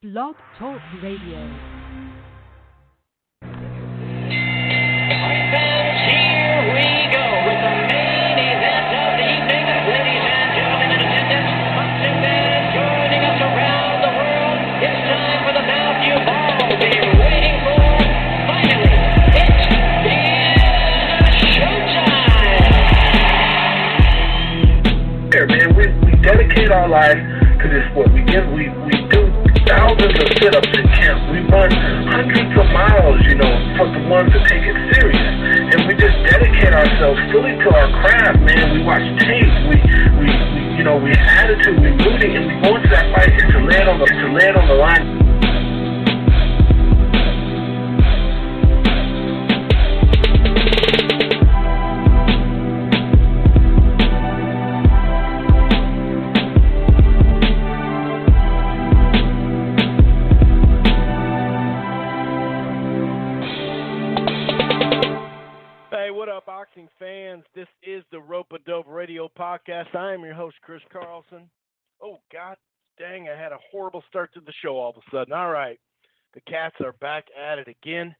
Blog Talk Radio. Here we go with the main event of the evening. Ladies and gentlemen in attendance, boxing fans joining us around the world. It's time for the bout you've all been waiting for. Finally, it is showtime. Here, man, we dedicate our life to this sport. We do thousands of sit-ups in camp. We run hundreds of miles, for the ones that take it serious. And we just dedicate ourselves fully to our craft, man. We watch tape, we attitude, we rooting, and we go into that fight to land on the line. Boxing fans, this is the Rope-A-Dope Radio Podcast. I am your host, Chris Carlson. Oh, God dang, I had a horrible start to the show all of a sudden. All right, the cats are back at it again.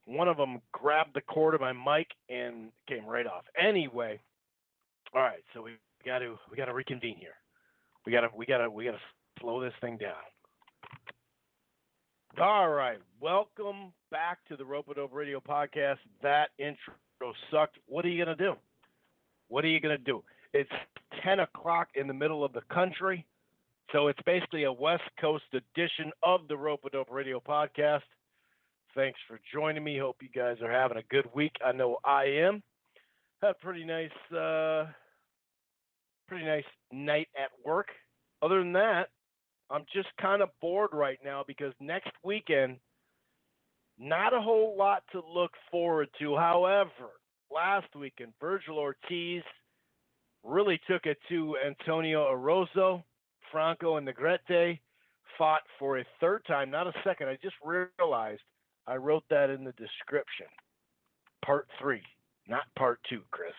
One of them grabbed the cord of my mic and came right off. Anyway, all right, so we got to reconvene here. We got to slow this thing down. All right, welcome back to the Rope-A-Dope Radio Podcast. That intro sucked. What are you going to do? It's 10 o'clock in the middle of the country, so it's basically a West Coast edition of the Rope-A-Dope Radio Podcast. Thanks for joining me. Hope you guys are having a good week. I know I am. Had a pretty nice night at work. Other than that, I'm just kind of bored right now because next weekend, not a whole lot to look forward to. However, last weekend, Vergil Ortiz really took it to Antonio Orozco. Franco and Negrete fought for a third time, not a second. I just realized I wrote that in the description. Part 3, not Part 2, Chris.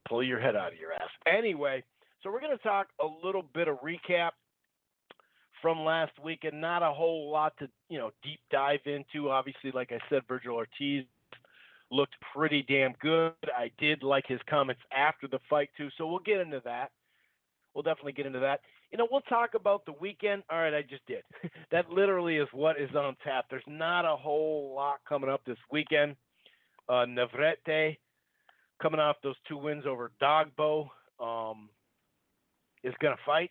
Pull your head out of your ass. Anyway, so we're going to talk a little bit of recap from last week, and not a whole lot to, deep dive into. Obviously, like I said, Vergil Ortiz looked pretty damn good. I did like his comments after the fight, too, so we'll get into that. We'll definitely get into that. We'll talk about the weekend. All right, I just did. That literally is what is on tap. There's not a whole lot coming up this weekend. Negrete, coming off those 2 wins over Dogbo, is going to fight.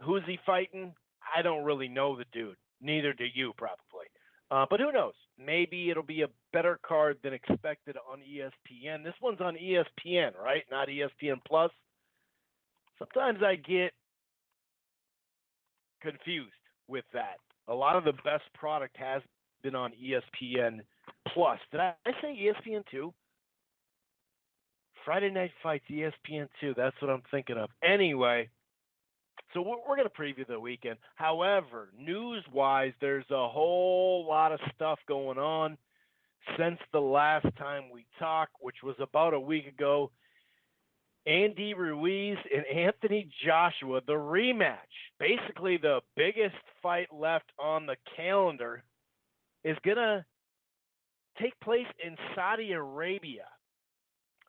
Who's he fighting? I don't really know the dude. Neither do you, probably. But who knows? Maybe it'll be a better card than expected on ESPN. This one's on ESPN, right? Not ESPN Plus. Sometimes I get confused with that. A lot of the best product has been on ESPN Plus. Did I say ESPN 2? Friday Night Fights, ESPN 2. That's what I'm thinking of. Anyway, so we're going to preview the weekend. However, news-wise, there's a whole lot of stuff going on since the last time we talked, which was about a week ago. Andy Ruiz and Anthony Joshua, the rematch, basically the biggest fight left on the calendar, is going to take place in Saudi Arabia.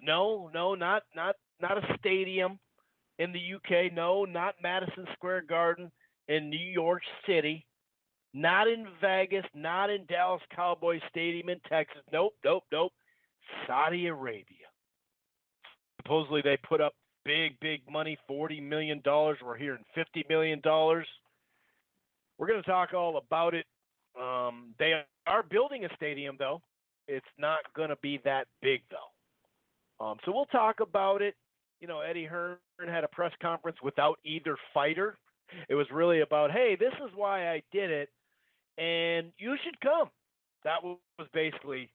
No, not a stadium in the UK. No, not Madison Square Garden in New York City. Not in Vegas. Not in Dallas Cowboys Stadium in Texas. Nope. Saudi Arabia. Supposedly they put up big money, $40 million. We're hearing $50 million. We're going to talk all about it. They are building a stadium, though. It's not going to be that big, though. So we'll talk about it. Eddie Hearn had a press conference without either fighter. It was really about, hey, this is why I did it, and you should come. That was basically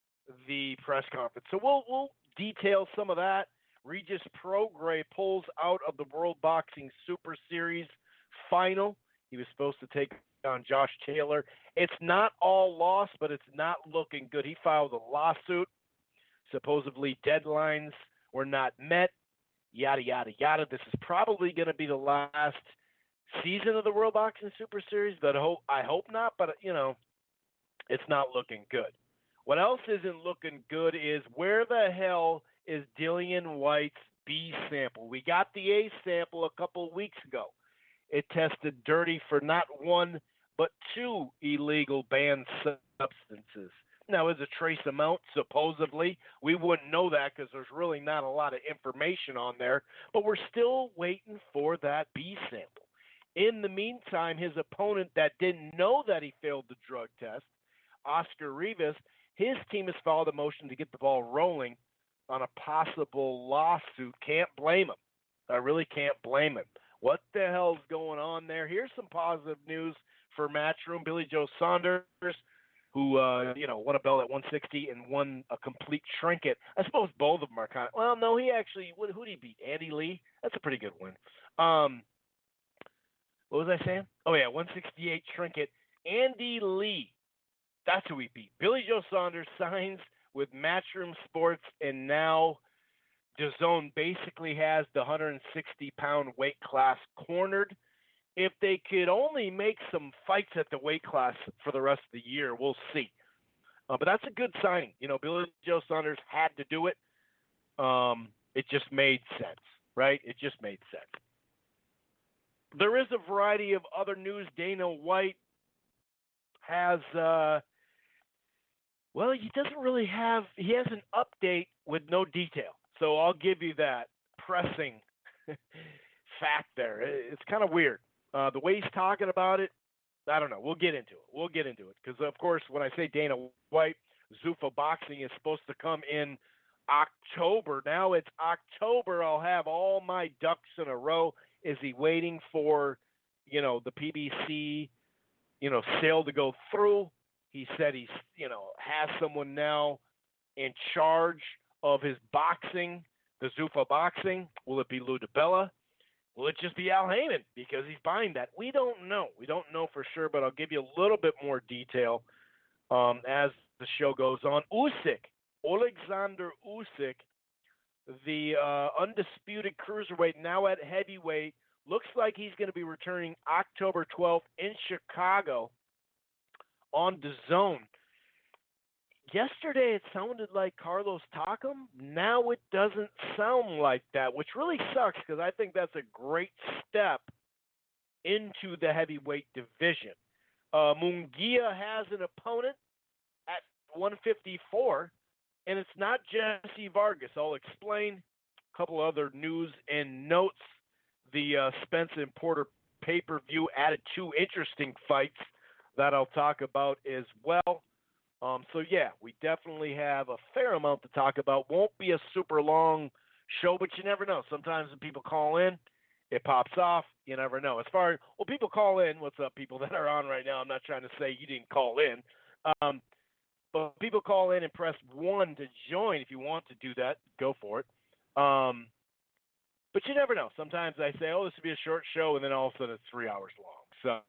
the press conference. So we'll detail some of that. Regis Prograis pulls out of the World Boxing Super Series final. He was supposed to take on Josh Taylor. It's not all lost, but it's not looking good. He filed a lawsuit. Supposedly deadlines were not met. Yada, yada, yada. This is probably going to be the last season of the World Boxing Super Series. But I hope not. But it's not looking good. What else isn't looking good is where the hell is Dillian Whyte's B sample? We got the A sample a couple of weeks ago. It tested dirty for not one but two illegal banned substances. Now, is a trace amount, supposedly. We wouldn't know that because there's really not a lot of information on there. But we're still waiting for that B sample. In the meantime, his opponent that didn't know that he failed the drug test, Oscar Rivas, his team has filed a motion to get the ball rolling on a possible lawsuit. Can't blame him. I really can't blame him. What the hell's going on there? Here's some positive news for Matchroom. Billy Joe Saunders, who won a belt at 160 and won a complete trinket. I suppose both of them are kind of. Well, no, he actually. Who did he beat? Andy Lee. That's a pretty good win. What was I saying? Oh yeah, 168 trinket. Andy Lee. That's who he beat. Billy Joe Saunders signs with Matchroom Sports, and now DAZN basically has the 160-pound weight class cornered. If they could only make some fights at the weight class for the rest of the year, we'll see. But that's a good signing. Billy Joe Saunders had to do it. It just made sense, right? It just made sense. There is a variety of other news. Dana White has, he doesn't really have, he has an update with no detail. So I'll give you that pressing fact there. It's kind of weird. The way he's talking about it, I don't know. We'll get into it. Because, of course, when I say Dana White, Zuffa Boxing is supposed to come in October. Now it's October. I'll have all my ducks in a row. Is he waiting for, the PBC, sale to go through? He said he's, has someone now in charge of his boxing, the Zuffa Boxing. Will it be Lou DiBella? Will it just be Al Heyman because he's buying that? We don't know. We don't know for sure, but I'll give you a little bit more detail as the show goes on. Alexander Usyk, the undisputed cruiserweight, now at heavyweight, looks like he's going to be returning October 12th in Chicago on DAZN. Yesterday, it sounded like Carlos Takam. Now it doesn't sound like that, which really sucks because I think that's a great step into the heavyweight division. Munguia has an opponent at 154, and it's not Jesse Vargas. I'll explain a couple other news and notes. The Spence and Porter pay-per-view added two interesting fights that I'll talk about as well. We definitely have a fair amount to talk about. Won't be a super long show, but you never know. Sometimes when people call in, it pops off. You never know. As far as, people call in. What's up, people that are on right now? I'm not trying to say you didn't call in. But people call in and press 1 to join. If you want to do that, go for it. But you never know. Sometimes I say, this will be a short show, and then all of a sudden it's 3 hours long. So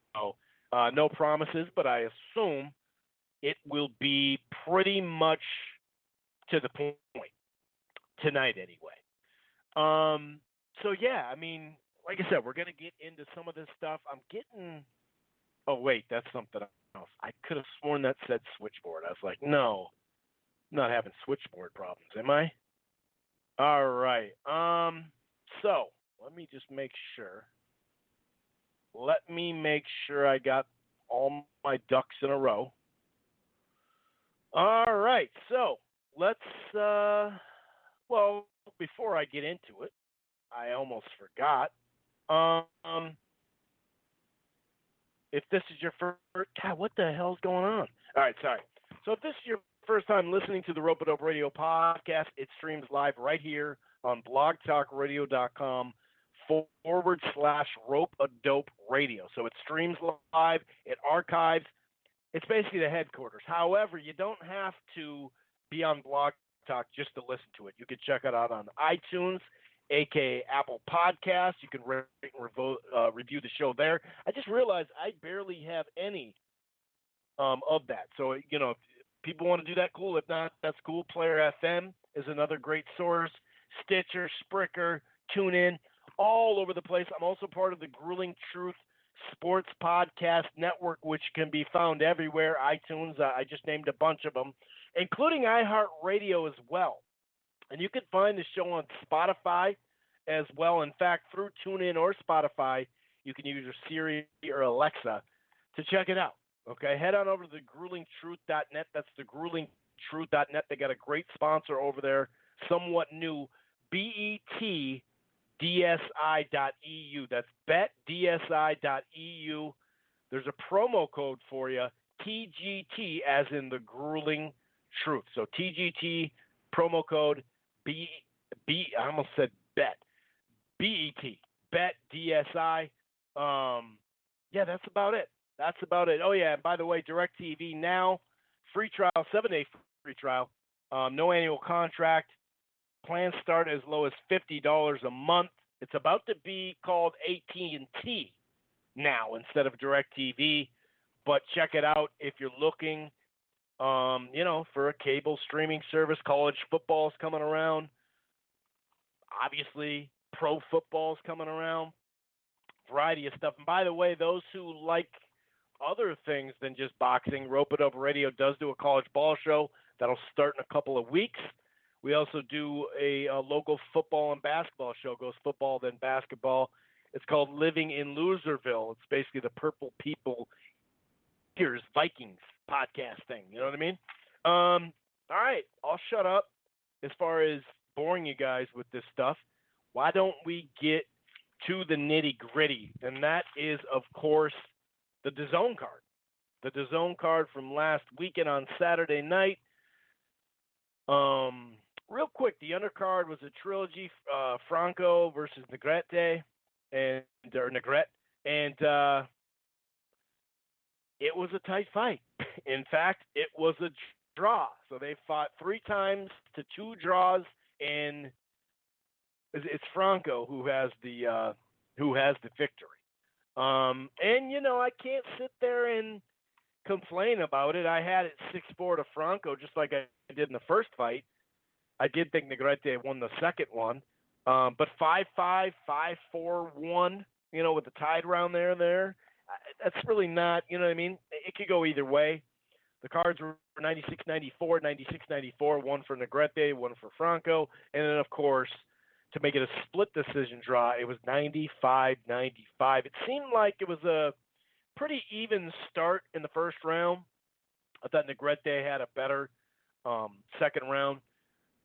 no promises, but I assume it will be pretty much to the point tonight anyway. Like I said, we're going to get into some of this stuff. I'm getting – oh, wait, that's something else. I could have sworn that said switchboard. I was like, no, I'm not having switchboard problems, am I? All right. So let me just make sure. Let me make sure I got all my ducks in a row. All right, so let's, before I get into it, I almost forgot. If this is your first, God, what the hell's going on? All right, sorry. So if this is your first time listening to the Rope-A-Dope Radio podcast, it streams live right here on blogtalkradio.com/Rope-A-Dope Radio. So it streams live, it archives. It's basically the headquarters. However, you don't have to be on Blog Talk just to listen to it. You can check it out on iTunes, a.k.a. Apple Podcasts. You can rate and review the show there. I just realized I barely have any of that. So, if people want to do that, cool. If not, that's cool. Player FM is another great source. Stitcher, Spreaker, TuneIn, all over the place. I'm also part of the Grueling Truth Sports Podcast Network, which can be found everywhere. iTunes, I just named a bunch of them, including iHeartRadio as well. And you can find the show on Spotify as well. In fact, through TuneIn or Spotify, you can use your Siri or Alexa to check it out. Okay, head on over to thegruelingtruth.net. That's thegruelingtruth.net. They got a great sponsor over there, somewhat new, BETDSI.eu. That's betdsi.eu. There's a promo code for you, TGT, as in the grueling truth. So TGT, promo code I almost said bet. BET, betdsi. Yeah, that's about it. Oh, yeah, and by the way, DirecTV Now, free trial, 7-day free trial, no annual contract. Plans start as low as $50 a month. It's about to be called AT&T now instead of DirecTV, but check it out if you're looking, for a cable streaming service. College football's coming around. Obviously, pro football's coming around. Variety of stuff. And by the way, those who like other things than just boxing, Rope It Up Radio does do a college ball show that'll start in a couple of weeks. We also do a local football and basketball show. Goes football, then basketball. It's called Living in Loserville. It's basically the Purple People Here's Vikings podcast thing. You know what I mean? All right, I'll shut up as far as boring you guys with this stuff. Why don't we get to the nitty-gritty? And that is, of course, the DAZN card. The DAZN card from last weekend on Saturday night. Real quick, the undercard was a trilogy, Franco versus Negrete, and it was a tight fight. In fact, it was a draw. So they fought 3 times to 2 draws, and it's Franco who has the victory. And I can't sit there and complain about it. I had it 6-4 to Franco, just like I did in the first fight. I did think Negrete won the second one, but 5-5, 5-4-1, with the tied round there. That's really not, you know what I mean? It could go either way. The cards were 96-94, 96-94, one for Negrete, one for Franco, and then, of course, to make it a split decision draw, it was 95-95. It seemed like it was a pretty even start in the first round. I thought Negrete had a better second round.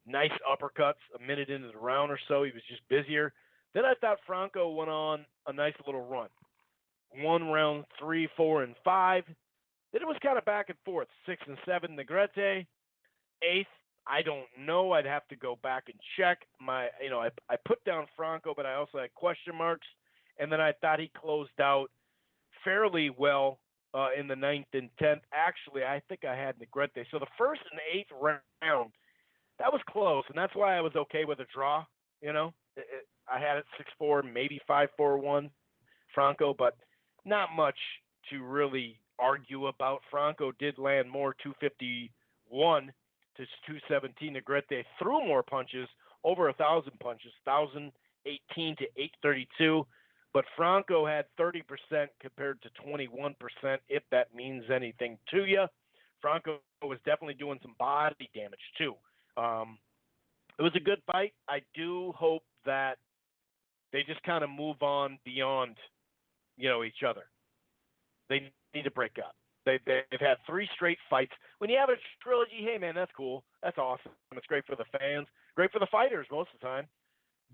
Nice uppercuts a minute into the round or so. He was just busier. Then I thought Franco went on a nice little run. 1 round 3, 4, and 5. Then it was kind of back and forth. 6 and 7, Negrete. 8th, I don't know. I'd have to go back and check. I put down Franco, but I also had question marks. And then I thought he closed out fairly well in the 9th and 10th. Actually, I think I had Negrete. So the 1st and 8th round, that was close, and that's why I was okay with a draw. I had it 6-4, maybe 5-4-1 Franco, but not much to really argue about. Franco did land more, 251 to 217. Negrete threw more punches, over 1,000 punches, 1,018 to 832. But Franco had 30% compared to 21%, if that means anything to you. Franco was definitely doing some body damage, too. It was a good fight. I do hope that they just kind of move on beyond, each other. They need to break up. They've had 3 straight fights. When you have a trilogy, hey, man, that's cool. That's awesome. It's great for the fans. Great for the fighters most of the time.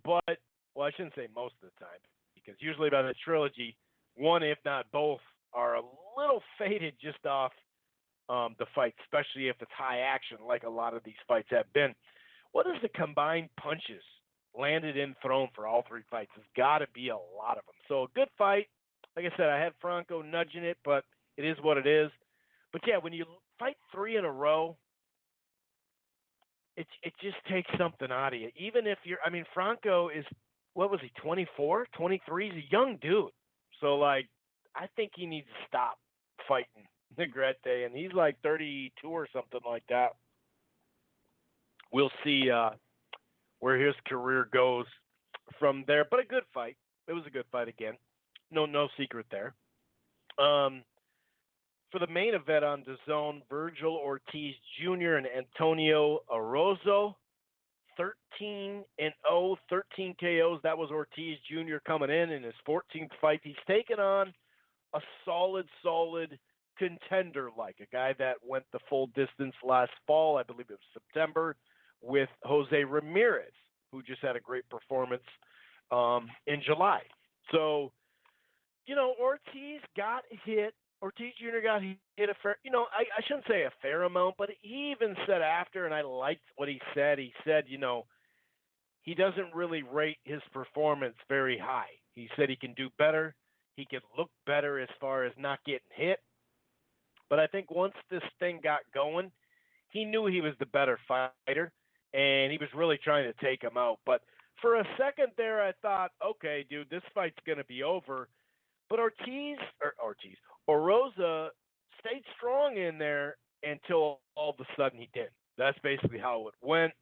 But, well, I shouldn't say most of the time, because usually by the trilogy, one, if not both, are a little faded just off the fight, especially if it's high action like a lot of these fights have been. What is the combined punches landed and thrown for all 3 fights? It's got to be a lot of them. So a good fight. Like I said, I had Franco nudging it, but it is what it is. But, yeah, when you fight 3 in a row, it just takes something out of you. Even if Franco is, what was he, 24, 23? He's a young dude. So, I think he needs to stop fighting Negrete, and he's like 32 or something like that. We'll see where his career goes from there. But a good fight. It was a good fight again. No secret there. For the main event on DAZN, Vergil Oritz Jr. and Antonio Orozco, 13-0, 13 KOs. That was Ortiz Jr. coming in his 14th fight. He's taken on a solid contender, like a guy that went the full distance last fall, I believe it was September, with Jose Ramirez, who just had a great performance in July. So, Ortiz got hit. Ortiz Jr. got hit a fair, I shouldn't say a fair amount, but he even said after, and I liked what he said. He said, he doesn't really rate his performance very high. He said he can do better. He can look better as far as not getting hit. But I think once this thing got going, he knew he was the better fighter, and he was really trying to take him out. But for a second there, I thought, okay, dude, this fight's going to be over. But Orozco stayed strong in there until all of a sudden he didn't. That's basically how it went.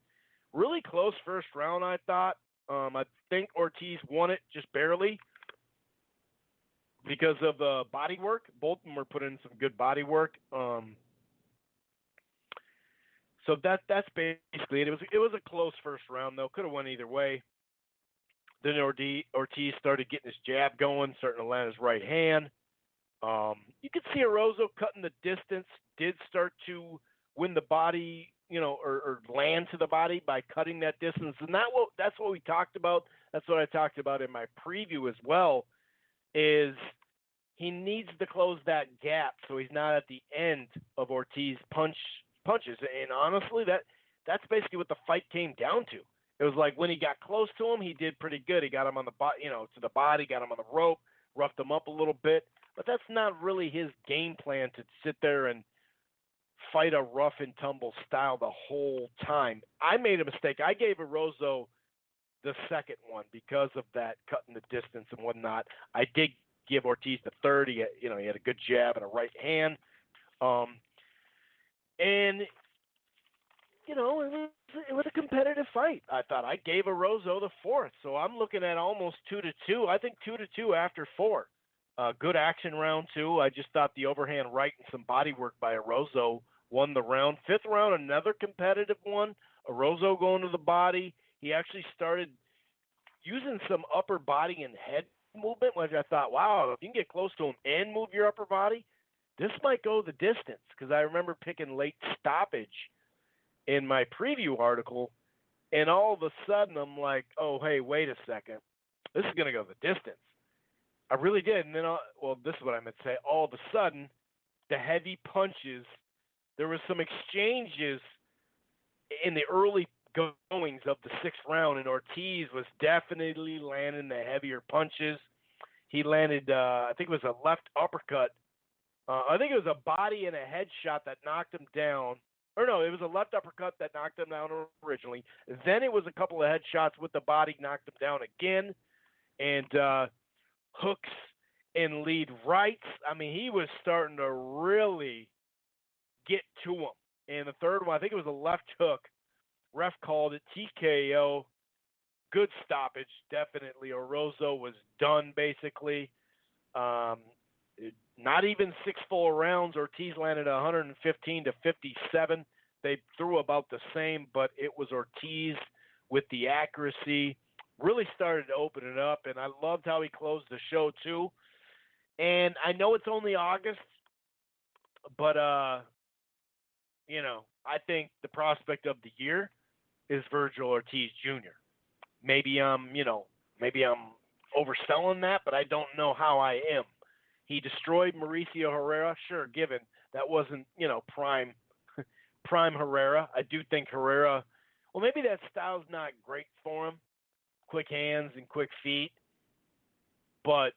Really close first round, I thought. I think Ortiz won it just barely because of the body work. Both of them were putting in some good body work. So that's basically it. It was a close first round, though. Could have went either way. Then Ortiz started getting his jab going, starting to land his right hand. You could see Orozco cutting the distance, did start to win the body, or land to the body by cutting that distance. And that's what we talked about. That's what I talked about in my preview as well, is he needs to close that gap so he's not at the end of Ortiz punches. And honestly, that's basically what the fight came down to. It was like when he got close to him, he did pretty good. He got him on the to the body, got him on the rope, roughed him up a little bit. But that's not really his game plan to sit there and fight a rough and tumble style the whole time. I made a mistake. I gave Orozco the second one because of that cutting the distance and whatnot. I did give Ortiz the third. He had a good jab and a right hand. And it was a competitive fight. I thought I gave Orozco the fourth, so I'm looking at almost 2-2. I think 2-2 after four. Good action round two. I just thought the overhand right and some body work by Orozco won the round. Fifth round, another competitive one. Orozco going to the body. He actually started using some upper body and head movement, which I thought, wow, if you can get close to him and move your upper body, this might go the distance. Because I remember picking late stoppage in my preview article, and all of a sudden I'm like, oh, hey, wait a second. This is going to go the distance. I really did. And then, this is what I meant to say. All of a sudden, the heavy punches, there was some exchanges in the early goings of the sixth round, and Ortiz was definitely landing the heavier punches. He landed, I think it was a left uppercut. I think it was a body and a head shot that knocked him down. Or no, it was a left uppercut that knocked him down originally. Then it was a couple of head shots with the body, knocked him down again. And hooks and lead rights. I mean, he was starting to really get to him. And the third one, I think it was a left hook. Ref called it TKO. Good stoppage, definitely. Orozco was done, basically. Not even 6 full rounds. Ortiz landed 115 to 57. They threw about the same, but it was Ortiz with the accuracy. Really started to open it up, and I loved how he closed the show, too. And I know it's only August, but, I think the prospect of the year is Vergil Oritz Jr. Maybe I'm overselling that, but I don't know how I am. He destroyed Mauricio Herrera, sure, given that wasn't, prime Herrera. I do think Herrera, well, maybe that style's not great for him. Quick hands and quick feet, but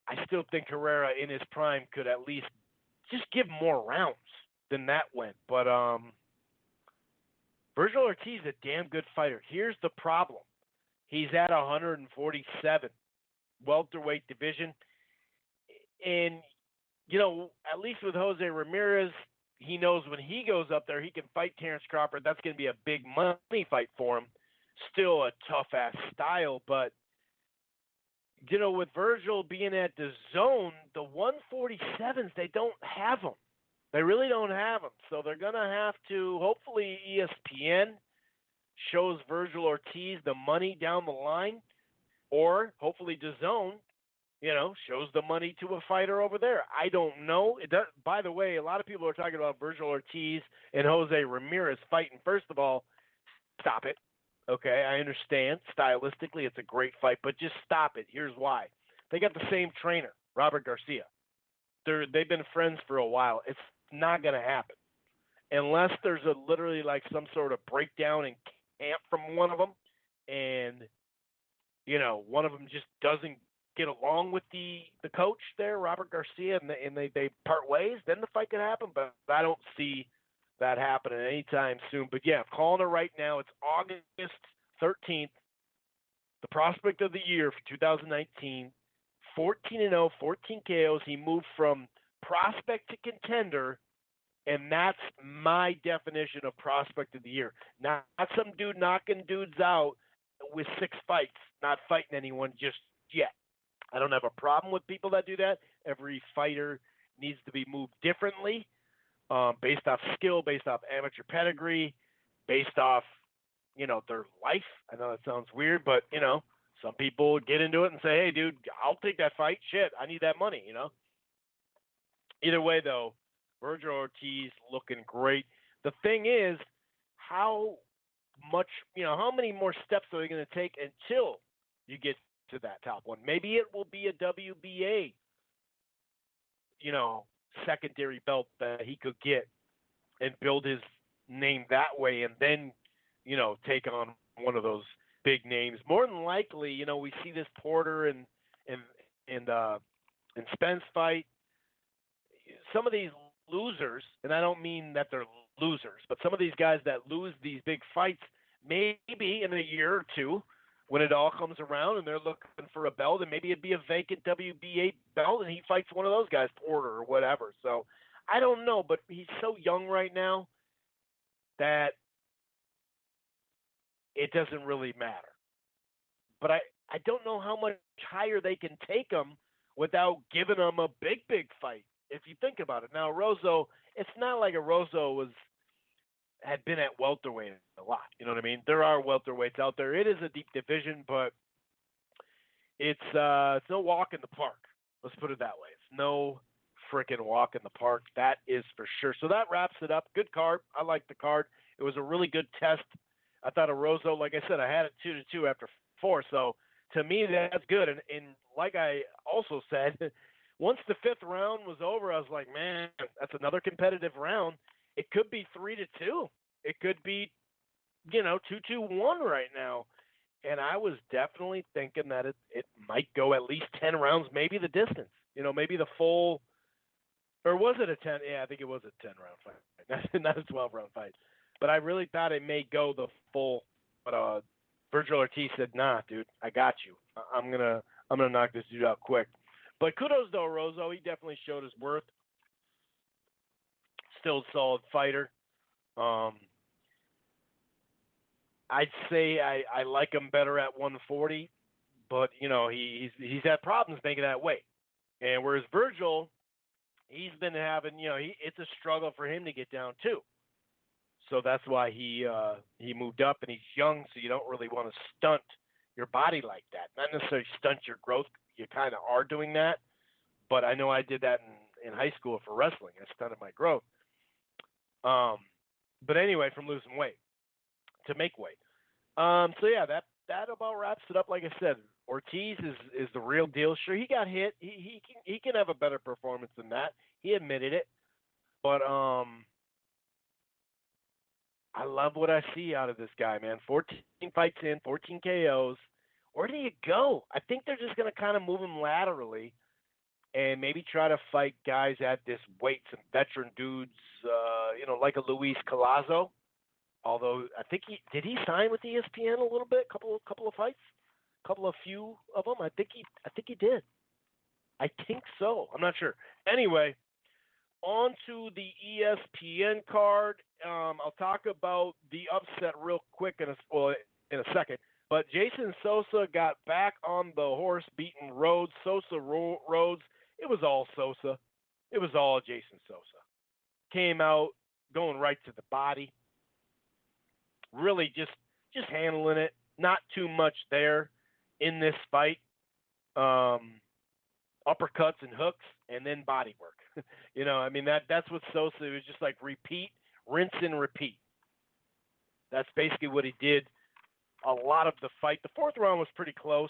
I still think Herrera in his prime could at least just give more rounds than that went. But Vergil Ortiz is a damn good fighter. Here's the problem. He's at 147, welterweight division. And, at least with Jose Ramirez, he knows when he goes up there, he can fight Terrence Crawford. That's going to be a big money fight for him. Still a tough-ass style, but with Vergil being at the DAZN, the 147s, they don't have them. They really don't have them. So they're going to have to, hopefully ESPN shows Vergil Ortiz the money down the line, or hopefully DAZN, shows the money to a fighter over there. I don't know. By the way, a lot of people are talking about Vergil Ortiz and Jose Ramirez fighting. First of all, stop it. Okay, I understand. Stylistically, it's a great fight, but just stop it. Here's why. They got the same trainer, Robert Garcia. They've been friends for a while. It's not going to happen unless there's literally like some sort of breakdown in camp from one of them, and one of them just doesn't get along with the coach there, Robert Garcia, and they part ways. Then the fight could happen, but I don't see that happening anytime soon. But yeah, calling it right now. It's August 13th, the prospect of the year for 2019, 14-0, 14 KOs. He moved from prospect to contender, and that's my definition of prospect of the year. Not some dude knocking dudes out with 6 fights, not fighting anyone just yet. I don't have a problem with people that do that. Every fighter needs to be moved differently. Based off skill, based off amateur pedigree, based off, their life. I know that sounds weird, but, some people get into it and say, hey, dude, I'll take that fight. Shit, I need that money, Either way, though, Vergil Ortiz looking great. The thing is, how many more steps are they going to take until you get to that top one? Maybe it will be a WBA, secondary belt that he could get and build his name that way, and then take on one of those big names. More than likely, we see this Porter and Spence fight. Some of these losers, and I don't mean that they're losers, but some of these guys that lose these big fights, maybe in a year or two, when it all comes around and they're looking for a belt, and maybe it'd be a vacant WBA belt and he fights one of those guys, Porter or whatever. So I don't know, but he's so young right now that it doesn't really matter. But I don't know how much higher they can take him without giving him a big fight, if you think about it. Now, Orozco, it's not like Orozco had been at welterweight a lot. You know what I mean? There are welterweights out there. It is a deep division, but it's no walk in the park. Let's put it that way. It's no freaking walk in the park. That is for sure. So that wraps it up. Good card. I like the card. It was a really good test. I thought Orozco, like I said, I had it 2-2 after 4. So to me, that's good. And like I also said, once the 5th round was over, I was like, man, that's another competitive round. It could be 3-2. It could be, 2-1 right now. And I was definitely thinking that it might go at least 10 rounds, maybe the distance. Maybe the full, or was it a 10? Yeah, I think it was a 10-round fight, not a 12-round fight. But I really thought it may go the full. But Vergil Ortiz said, "Nah, dude, I got you. I'm gonna knock this dude out quick." But kudos to Orozco. He definitely showed his worth. Still a solid fighter. I'd say I like him better at 140, but he's had problems making that weight. And whereas Vergil, he's been having it's a struggle for him to get down too. So that's why he moved up, and he's young, so you don't really want to stunt your body like that. Not necessarily stunt your growth. You kind of are doing that, but I know I did that in high school for wrestling. I stunted my growth. But anyway, from losing weight to make weight. So yeah, that about wraps it up. Like I said, Ortiz is the real deal. Sure, he got hit. He can have a better performance than that. He admitted it. But I love what I see out of this guy, man. 14 fights in, 14 KOs. Where do you go? I think they're just going to kind of move him laterally and maybe try to fight guys at this weight, some veteran dudes, like a Luis Collazo. Although I think did he sign with ESPN a little bit, couple of fights, few of them. I think he did. I think so. I'm not sure. Anyway, on to the ESPN card. I'll talk about the upset real quick in a second. But Jason Sosa got back on the horse, beating Rhodes. Sosa Rhodes. It was all Sosa. It was all Jason Sosa. Came out going right to the body. Really just handling it. Not too much there in this fight. Uppercuts and hooks, and then body work. I mean, that's what Sosa, it was just like repeat, rinse and repeat. That's basically what he did a lot of the fight. The fourth round was pretty close.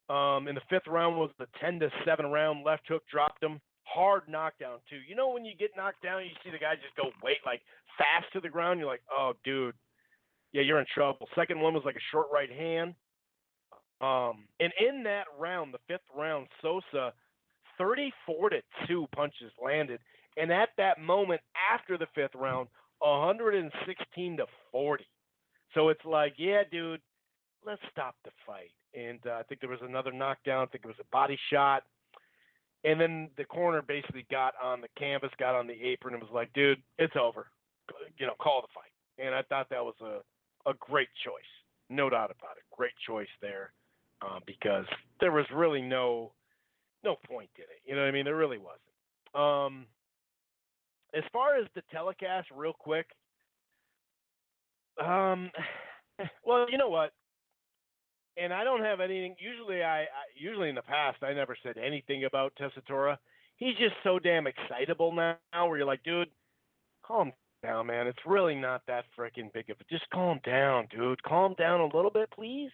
And the fifth round was the 10-7 round. Left hook dropped him. Hard knockdown, too. When you get knocked down, you see the guy just go fast to the ground. You're like, oh, dude, yeah, you're in trouble. Second one was like a short right hand. And in that round, the fifth round, Sosa, 34-2 punches landed. And at that moment, after the fifth round, 116-40. So it's like, yeah, dude, let's stop the fight. And I think there was another knockdown. I think it was a body shot. And then the corner basically got on the canvas, got on the apron, and was like, dude, it's over. Call the fight. And I thought that was a great choice. No doubt about it. Great choice there because there was really no point in it. You know what I mean? There really wasn't. As far as the telecast, real quick, well, you know what? And I don't have anything. Usually in the past, I never said anything about Tessitore. He's just so damn excitable now where you're like, dude, calm down, man. It's really not that freaking big of a. Just calm down, dude. Calm down a little bit, please.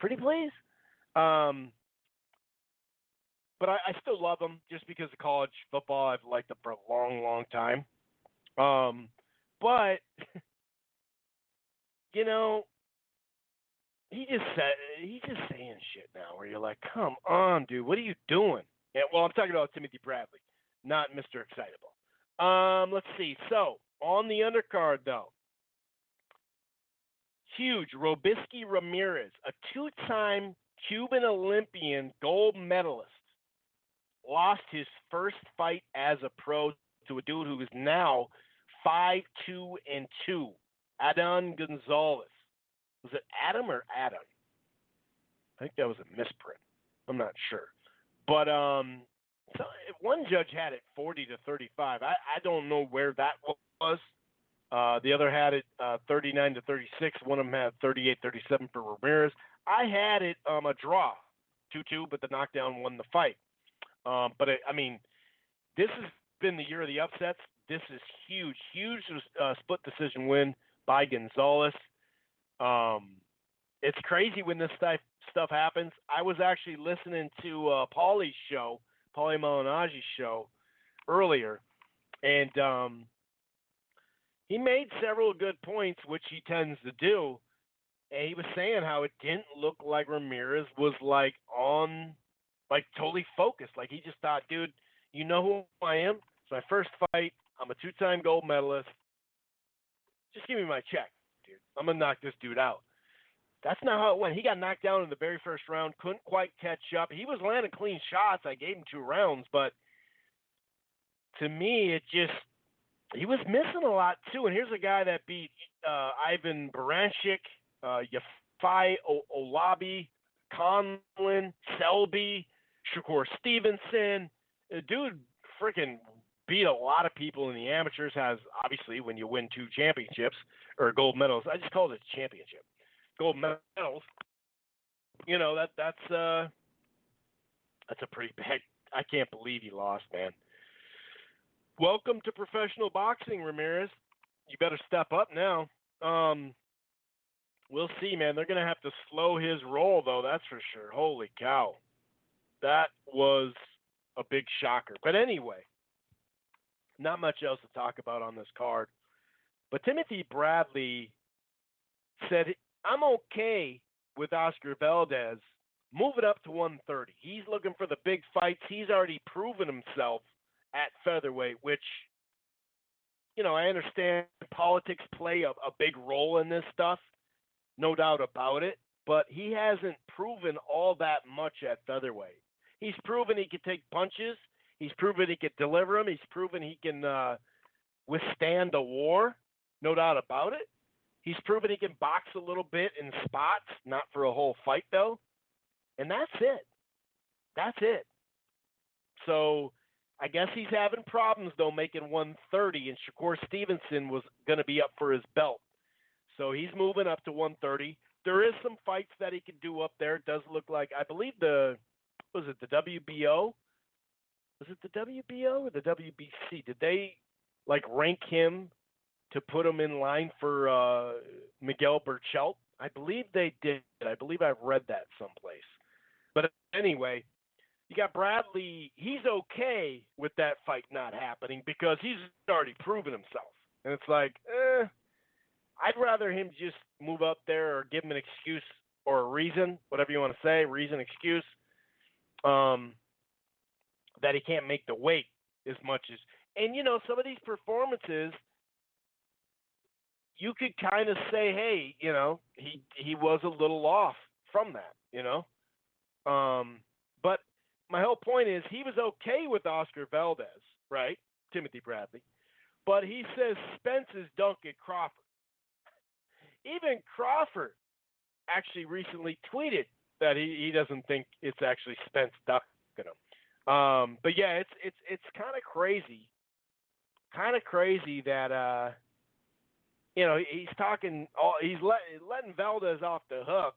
Pretty please. But I still love him just because of college football. I've liked him for a long, long time. But he's just saying shit now where you're like, come on, dude, what are you doing? Yeah, well, I'm talking about Timothy Bradley, not Mr. Excitable. Let's see. So on the undercard though, huge Robisky Ramirez, a two-time Cuban Olympian gold medalist, lost his first fight as a pro to a dude who is now 5-2-2, Adon Gonzalez. Was it Adam or Adam? I think that was a misprint. I'm not sure. But so one judge had it 40-35. I don't know where that was. The other had it 39-36. One of them had 38-37 for Ramirez. I had it a draw, 2-2, but the knockdown won the fight. But this has been the year of the upsets. This is huge split decision win by Gonzalez. It's crazy when this stuff happens. I was actually listening to Paulie Malinagi's show earlier, and he made several good points, which he tends to do. And he was saying how it didn't look like Ramirez was totally focused. Like he just thought, dude, you know who I am? It's my first fight. I'm a two-time gold medalist. Just give me my check, dude. I'm going to knock this dude out. That's not how it went. He got knocked down in the very first round, couldn't quite catch up. He was landing clean shots. I gave him 2 rounds, but to me, he was missing a lot too. And here's a guy that beat Ivan Baranchik, Yafai Olabi, Conlon, Selby, Shakur Stevenson. The dude freaking beat a lot of people in the amateurs. Has obviously when you win 2 championships or gold medals. I just call it a championship. Gold medals. That's a pretty big. I can't believe he lost, man. Welcome to professional boxing, Ramirez. You better step up now. We'll see, man. They're going to have to slow his roll, though, that's for sure. Holy cow. That was a big shocker. But anyway, not much else to talk about on this card. But Timothy Bradley said, I'm okay with Oscar Valdez moving up to 130. He's looking for the big fights. He's already proven himself at featherweight, which, I understand politics play a big role in this stuff. No doubt about it. But he hasn't proven all that much at featherweight. He's proven he can take punches. He's proven he can deliver them. He's proven he can withstand a war. No doubt about it. He's proven he can box a little bit in spots, not for a whole fight, though. And that's it. That's it. So I guess he's having problems, though, making 130, and Shakur Stevenson was going to be up for his belt. So he's moving up to 130. There is some fights that he could do up there. It does look like, I believe the WBO? Was it the WBO or the WBC? Did they, rank him to put him in line for Miguel Berchelt? I believe they did. I believe I've read that someplace. But anyway, you got Bradley. He's okay with that fight not happening because he's already proven himself. And it's like, I'd rather him just move up there or give him an excuse or a reason, whatever you want to say, reason, excuse, that he can't make the weight as much as. And, some of these performances, you could kind of say, hey, he was a little off from that, But my whole point is he was okay with Oscar Valdez, right? Timothy Bradley. But he says Spence is dunking Crawford. Even Crawford actually recently tweeted that he doesn't think it's actually Spence dunking him. But yeah, it's kind of crazy. Kind of crazy that he's talking. He's letting Valdez off the hook,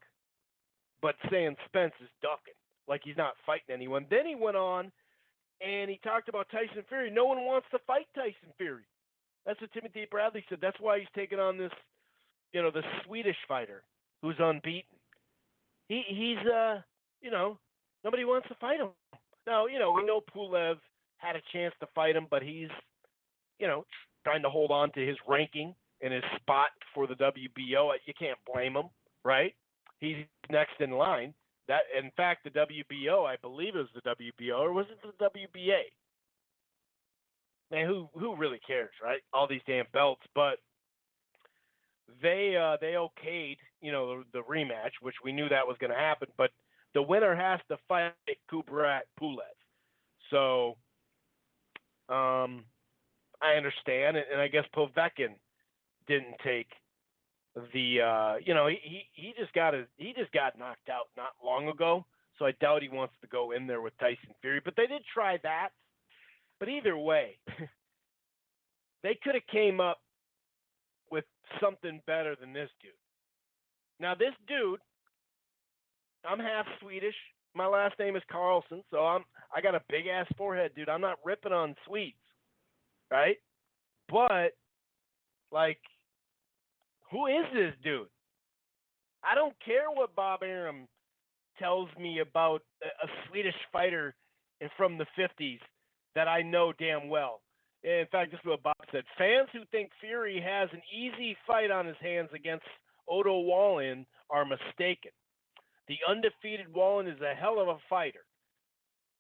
but saying Spence is ducking, like he's not fighting anyone. Then he went on and he talked about Tyson Fury. No one wants to fight Tyson Fury. That's what Timothy Bradley said. That's why he's taking on this, the Swedish fighter who's unbeaten. He's nobody wants to fight him. Now, we know Pulev had a chance to fight him, but he's, trying to hold on to his ranking and his spot for the WBO. You can't blame him, right? He's next in line. That, in fact, the WBO, I believe it was the WBO, or was it the WBA? Man, who really cares, right? All these damn belts, but they okayed, the rematch, which we knew that was going to happen, but the winner has to fight Kubrat Pulev. So, I understand, and I guess Povetkin didn't take the he just got knocked out not long ago, so I doubt he wants to go in there with Tyson Fury. But they did try that. But either way, they could have came up with something better than this dude. Now this dude, I'm half Swedish. My last name is Carlson, so I got a big ass forehead, dude. I'm not ripping on Swedes, right? But who is this dude? I don't care what Bob Arum tells me about a Swedish fighter from the 50s that I know damn well. In fact, this is what Bob said. Fans who think Fury has an easy fight on his hands against Otto Wallin are mistaken. The undefeated Wallin is a hell of a fighter.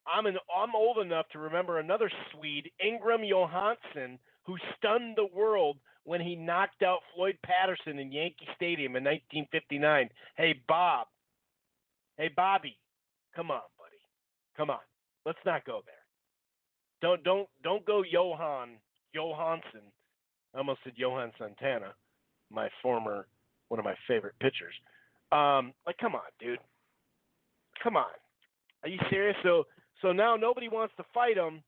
I'm old enough to remember another Swede, Ingram Johansson, who stunned the world when he knocked out Floyd Patterson in Yankee Stadium in 1959. Hey, Bobby, come on, buddy. Come on. Let's not go there. Don't go Johansson. I almost said Johan Santana, one of my favorite pitchers. Come on, dude. Come on. Are you serious? So now nobody wants to fight him,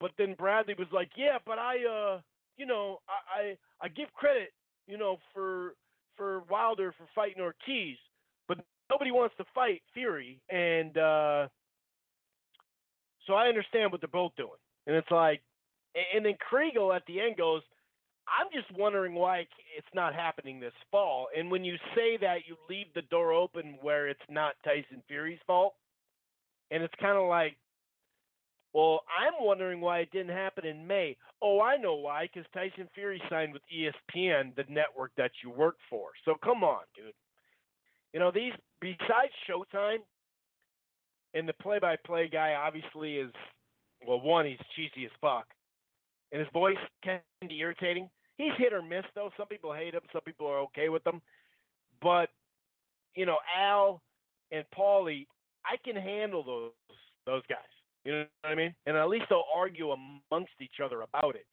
but then Bradley was like, yeah, but I give credit, for Wilder for fighting Ortiz, but nobody wants to fight Fury, and so I understand what they're both doing. And it's like, and then Kriegel at the end goes, I'm just wondering why it's not happening this fall. And when you say that, you leave the door open where it's not Tyson Fury's fault. And it's kind of like, well, I'm wondering why it didn't happen in May. Oh, I know why, because Tyson Fury signed with ESPN, the network that you work for. So come on, dude. These, besides Showtime, and the play-by-play guy obviously is, well, one, he's cheesy as fuck. And his voice can be irritating. He's hit or miss, though. Some people hate him. Some people are okay with him. But, Al and Paulie, I can handle those guys. You know what I mean? And at least they'll argue amongst each other about it.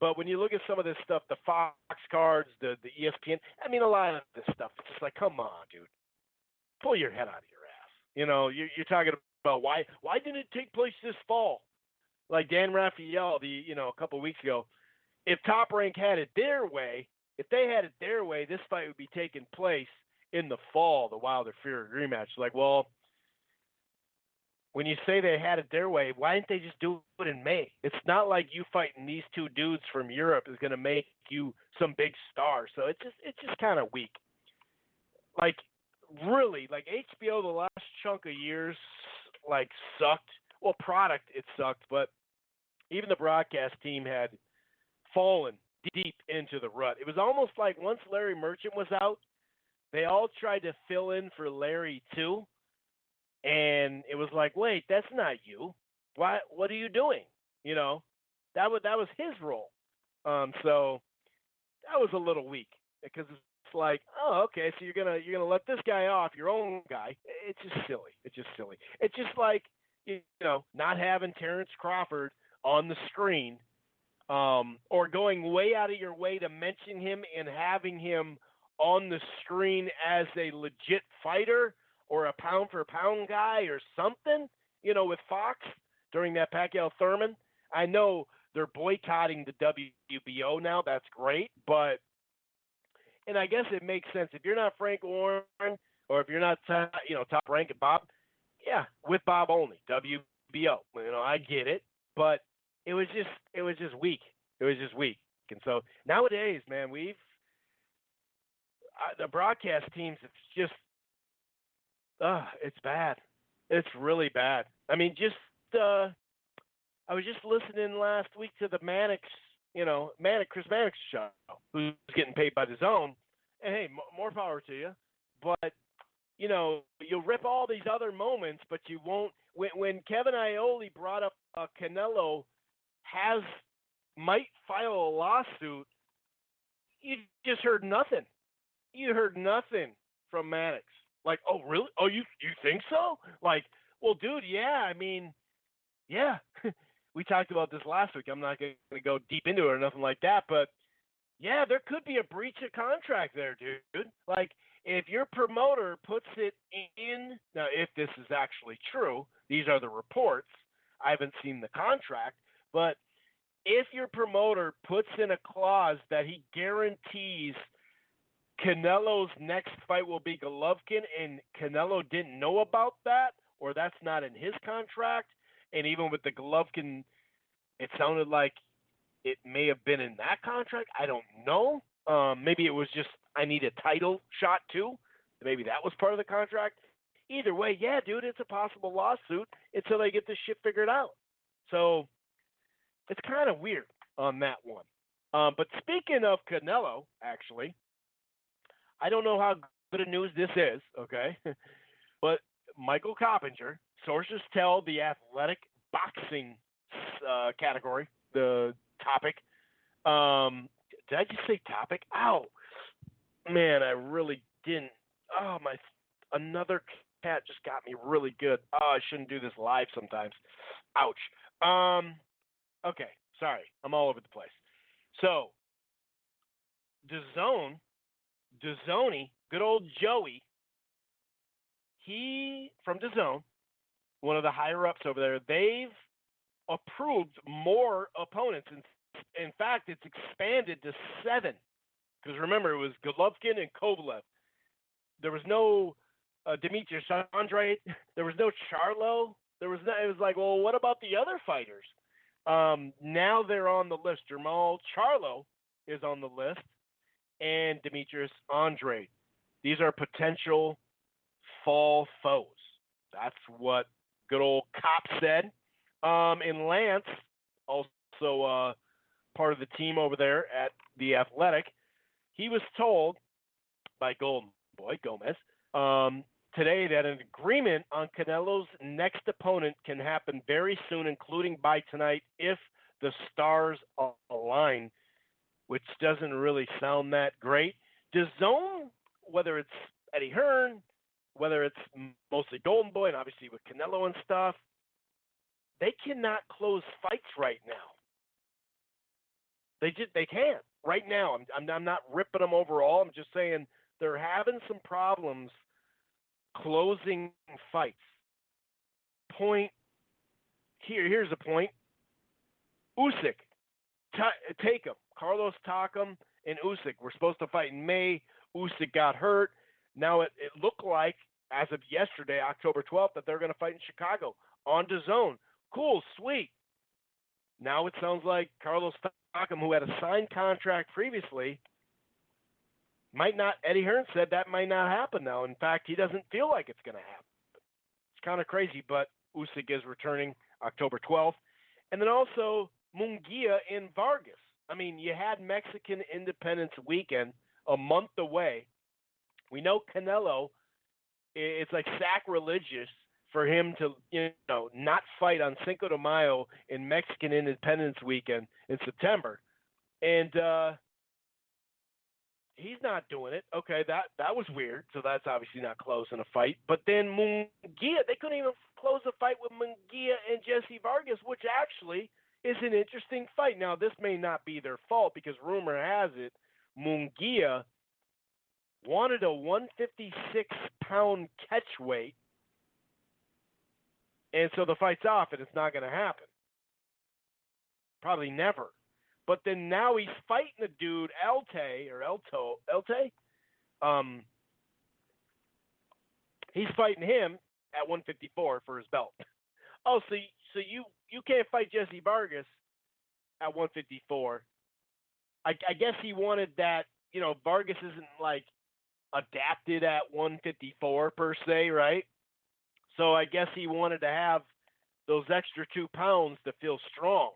But when you look at some of this stuff, the Fox cards, the ESPN, I mean, a lot of this stuff, it's just like, come on, dude. Pull your head out of your ass. You know, you're talking about why didn't it take place this fall? Like Dan Raphael, a couple of weeks ago, if Top Rank had it their way, if they had it their way, this fight would be taking place in the fall, the Wilder Fury rematch. Like, well, when you say they had it their way, why didn't they just do it in May? It's not like you fighting these two dudes from Europe is going to make you some big star. So it's just kind of weak. Like, really, like HBO the last chunk of years, like, sucked. Well, product, it sucked, but even the broadcast team had fallen deep into the rut. It was almost like once Larry Merchant was out, they all tried to fill in for Larry too. And it was like, wait, that's not you. What are you doing? You know, that was his role. So that was a little weak because it's like, oh, okay, so you're gonna let this guy off, your own guy. It's just silly. It's just like, not having Terrence Crawford on the screen, or going way out of your way to mention him and having him on the screen as a legit fighter or a pound-for-pound guy or something, with Fox during that Pacquiao-Thurman. I know they're boycotting the WBO now. That's great. And I guess it makes sense. If you're not Frank Warren or if you're not, Top Rank and Bob, yeah, with Bob only, WBO. I get it. But it was just weak. It was just weak. And so nowadays, man, the broadcast teams, it's just, it's bad. It's really bad. I mean, I was just listening last week to the Chris Mannix show, who's getting paid by DAZN. And hey, more power to you. But, you'll rip all these other moments, but you won't. When Kevin Iole brought up Canelo might file a lawsuit, you just heard nothing. You heard nothing from Mannix. Like, oh, really? Oh, you think so? Like, well, dude, yeah. I mean, yeah. We talked about this last week. I'm not going to go deep into it or nothing like that. But, yeah, there could be a breach of contract there, dude. Like, if your promoter puts it in – now, if this is actually true, these are the reports. I haven't seen the contract. But if your promoter puts in a clause that he guarantees – Canelo's next fight will be Golovkin, and Canelo didn't know about that, or that's not in his contract. And even with the Golovkin, it sounded like it may have been in that contract. I don't know. Maybe it was just, I need a title shot too. Maybe that was part of the contract. Either way, yeah, dude, it's a possible lawsuit until they get this shit figured out. So it's kind of weird on that one. But speaking of Canelo, actually, I don't know how good of news this is, okay? But Michael Coppinger, sources tell the athletic boxing category, the topic. Did I just say topic? Ow. Man, I really didn't. Oh, another cat just got me really good. Oh, I shouldn't do this live sometimes. Ouch. Okay, sorry. I'm all over the place. So, DAZN, good old Joey, he, from DAZN, one of the higher-ups over there, they've approved more opponents. In fact, it's expanded to 7. Because remember, it was Golovkin and Kovalev. There was no Demetrius Andrade. There was no Charlo. It was like, well, what about the other fighters? Now they're on the list. Jamal Charlo is on the list. And Demetrius Andrade. These are potential fall foes. That's what good old Cop said. And Lance, also part of the team over there at The Athletic, he was told by Golden Boy Gomez today that an agreement on Canelo's next opponent can happen very soon, including by tonight, if the stars align, which doesn't really sound that great. DAZN, whether it's Eddie Hearn, whether it's mostly Golden Boy, and obviously with Canelo and stuff, they cannot close fights right now. They can't right now. I'm not ripping them overall. I'm just saying they're having some problems closing fights. Point here. Here's a point. Usyk, take him. Carlos Takam and Usyk were supposed to fight in May. Usyk got hurt. Now it looked like, as of yesterday, October 12th, that they're going to fight in Chicago on DAZN. Cool, sweet. Now it sounds like Carlos Takam, who had a signed contract previously, might not. Eddie Hearn said that might not happen now. In fact, he doesn't feel like it's going to happen. It's kind of crazy, but Usyk is returning October 12th. And then also Munguia and Vargas. I mean, you had Mexican Independence Weekend a month away. We know Canelo, it's like sacrilegious for him to, not fight on Cinco de Mayo in Mexican Independence Weekend in September. And he's not doing it. Okay, that was weird. So that's obviously not closing a fight. But then Munguia, they couldn't even close a fight with Munguia and Jesse Vargas, which actually is an interesting fight. Now, this may not be their fault because rumor has it Munguia wanted a 156-pound catch weight, and so the fight's off, and it's not going to happen. Probably never. But then now he's fighting the dude, Elte. He's fighting him at 154 for his belt. Oh, so you can't fight Jesse Vargas at 154. I guess he wanted that, Vargas isn't like adapted at 154 per se, right? So I guess he wanted to have those extra 2 pounds to feel strong,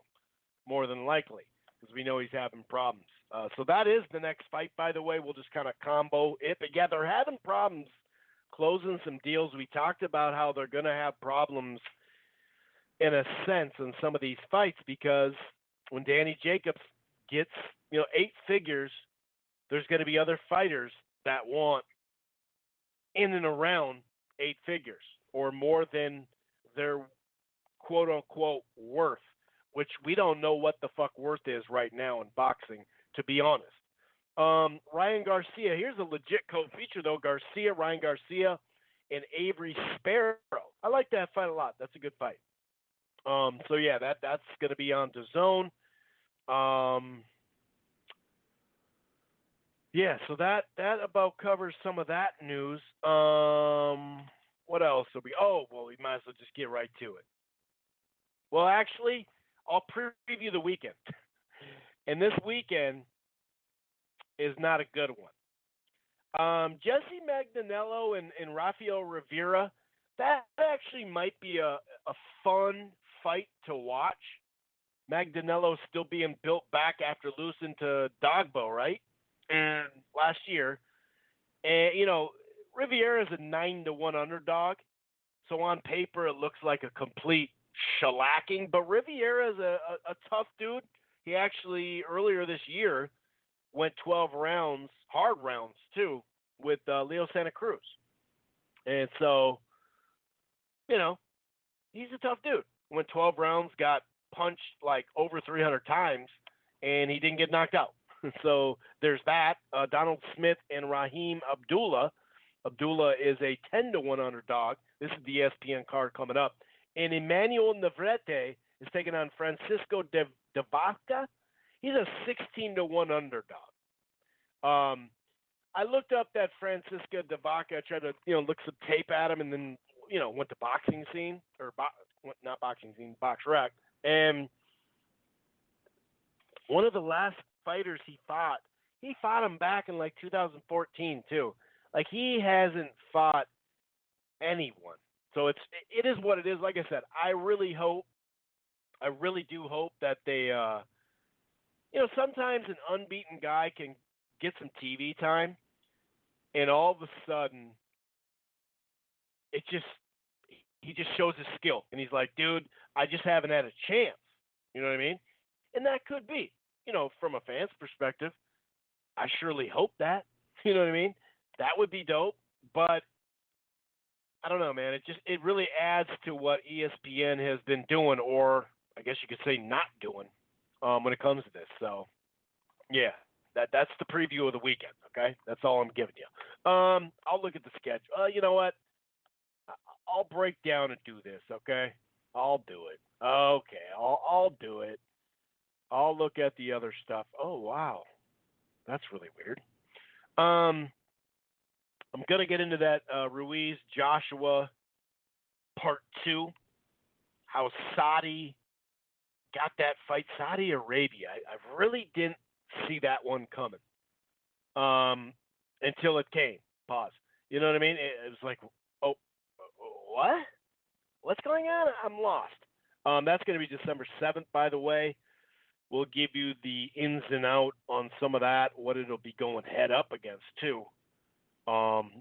more than likely, because we know he's having problems. So that is the next fight, by the way. We'll just kind of combo it. But yeah, they're having problems closing some deals. We talked about how they're going to have problems in a sense in some of these fights because when Danny Jacobs gets, 8 figures, there's going to be other fighters that want in and around 8 figures or more than their quote-unquote worth, which we don't know what the fuck worth is right now in boxing, to be honest. Ryan Garcia, here's a legit co-feature, though. Ryan Garcia, and Avery Sparrow. I like that fight a lot. That's a good fight. So, yeah, that's going to be on DAZN. Yeah, so that about covers some of that news. What else? We might as well just get right to it. Well, actually, I'll preview the weekend. And this weekend is not a good one. Jesse Magdanello and Rafael Rivera, that actually might be a fun fight to watch. Magdanello still being built back after losing to Dogbo, right? And last year. And, Rivera is a 9-1 underdog. So on paper, it looks like a complete shellacking. But Rivera is a tough dude. He actually, earlier this year, went 12 rounds, hard rounds, too, with Leo Santa Cruz. And so, he's a tough dude. Went 12 rounds, got punched like over 300 times, and he didn't get knocked out. So there's that. Donald Smith and Raheem Abdullah. Abdullah is a 10-1 underdog. This is the ESPN card coming up. And Emmanuel Negrete is taking on Francisco de Vaca. He's a 16-1 underdog. I looked up that Francisco de Vaca. I tried to, look some tape at him, and then, went to boxing scene not boxing scene, box rec. And one of the last fighters he fought him back in like 2014 too. Like he hasn't fought anyone. So it is what it is. Like I said, I really do hope that they, sometimes an unbeaten guy can get some TV time, and all of a sudden, he just shows his skill, and he's like, dude, I just haven't had a chance. You know what I mean? And that could be, from a fan's perspective, I surely hope that. You know what I mean? That would be dope, but I don't know, man. It really adds to what ESPN has been doing, or I guess you could say not doing, when it comes to this. So Yeah, that's the preview of the weekend. Okay, that's all I'm giving you. I'll look at the schedule. You know what? I'll break down and do this. Okay, I'll do it. Okay, I'll do it. I'll look at the other stuff. Oh wow, that's really weird. I'm gonna get into that Ruiz-Joshua part 2. How Saudi got that fight. Saudi Arabia. I really didn't see that one coming until it came. Pause. You know what I mean? It was like, oh, what? What's going on? I'm lost. That's going to be December 7th, by the way. We'll give you the ins and out on some of that, what it'll be going head up against, too.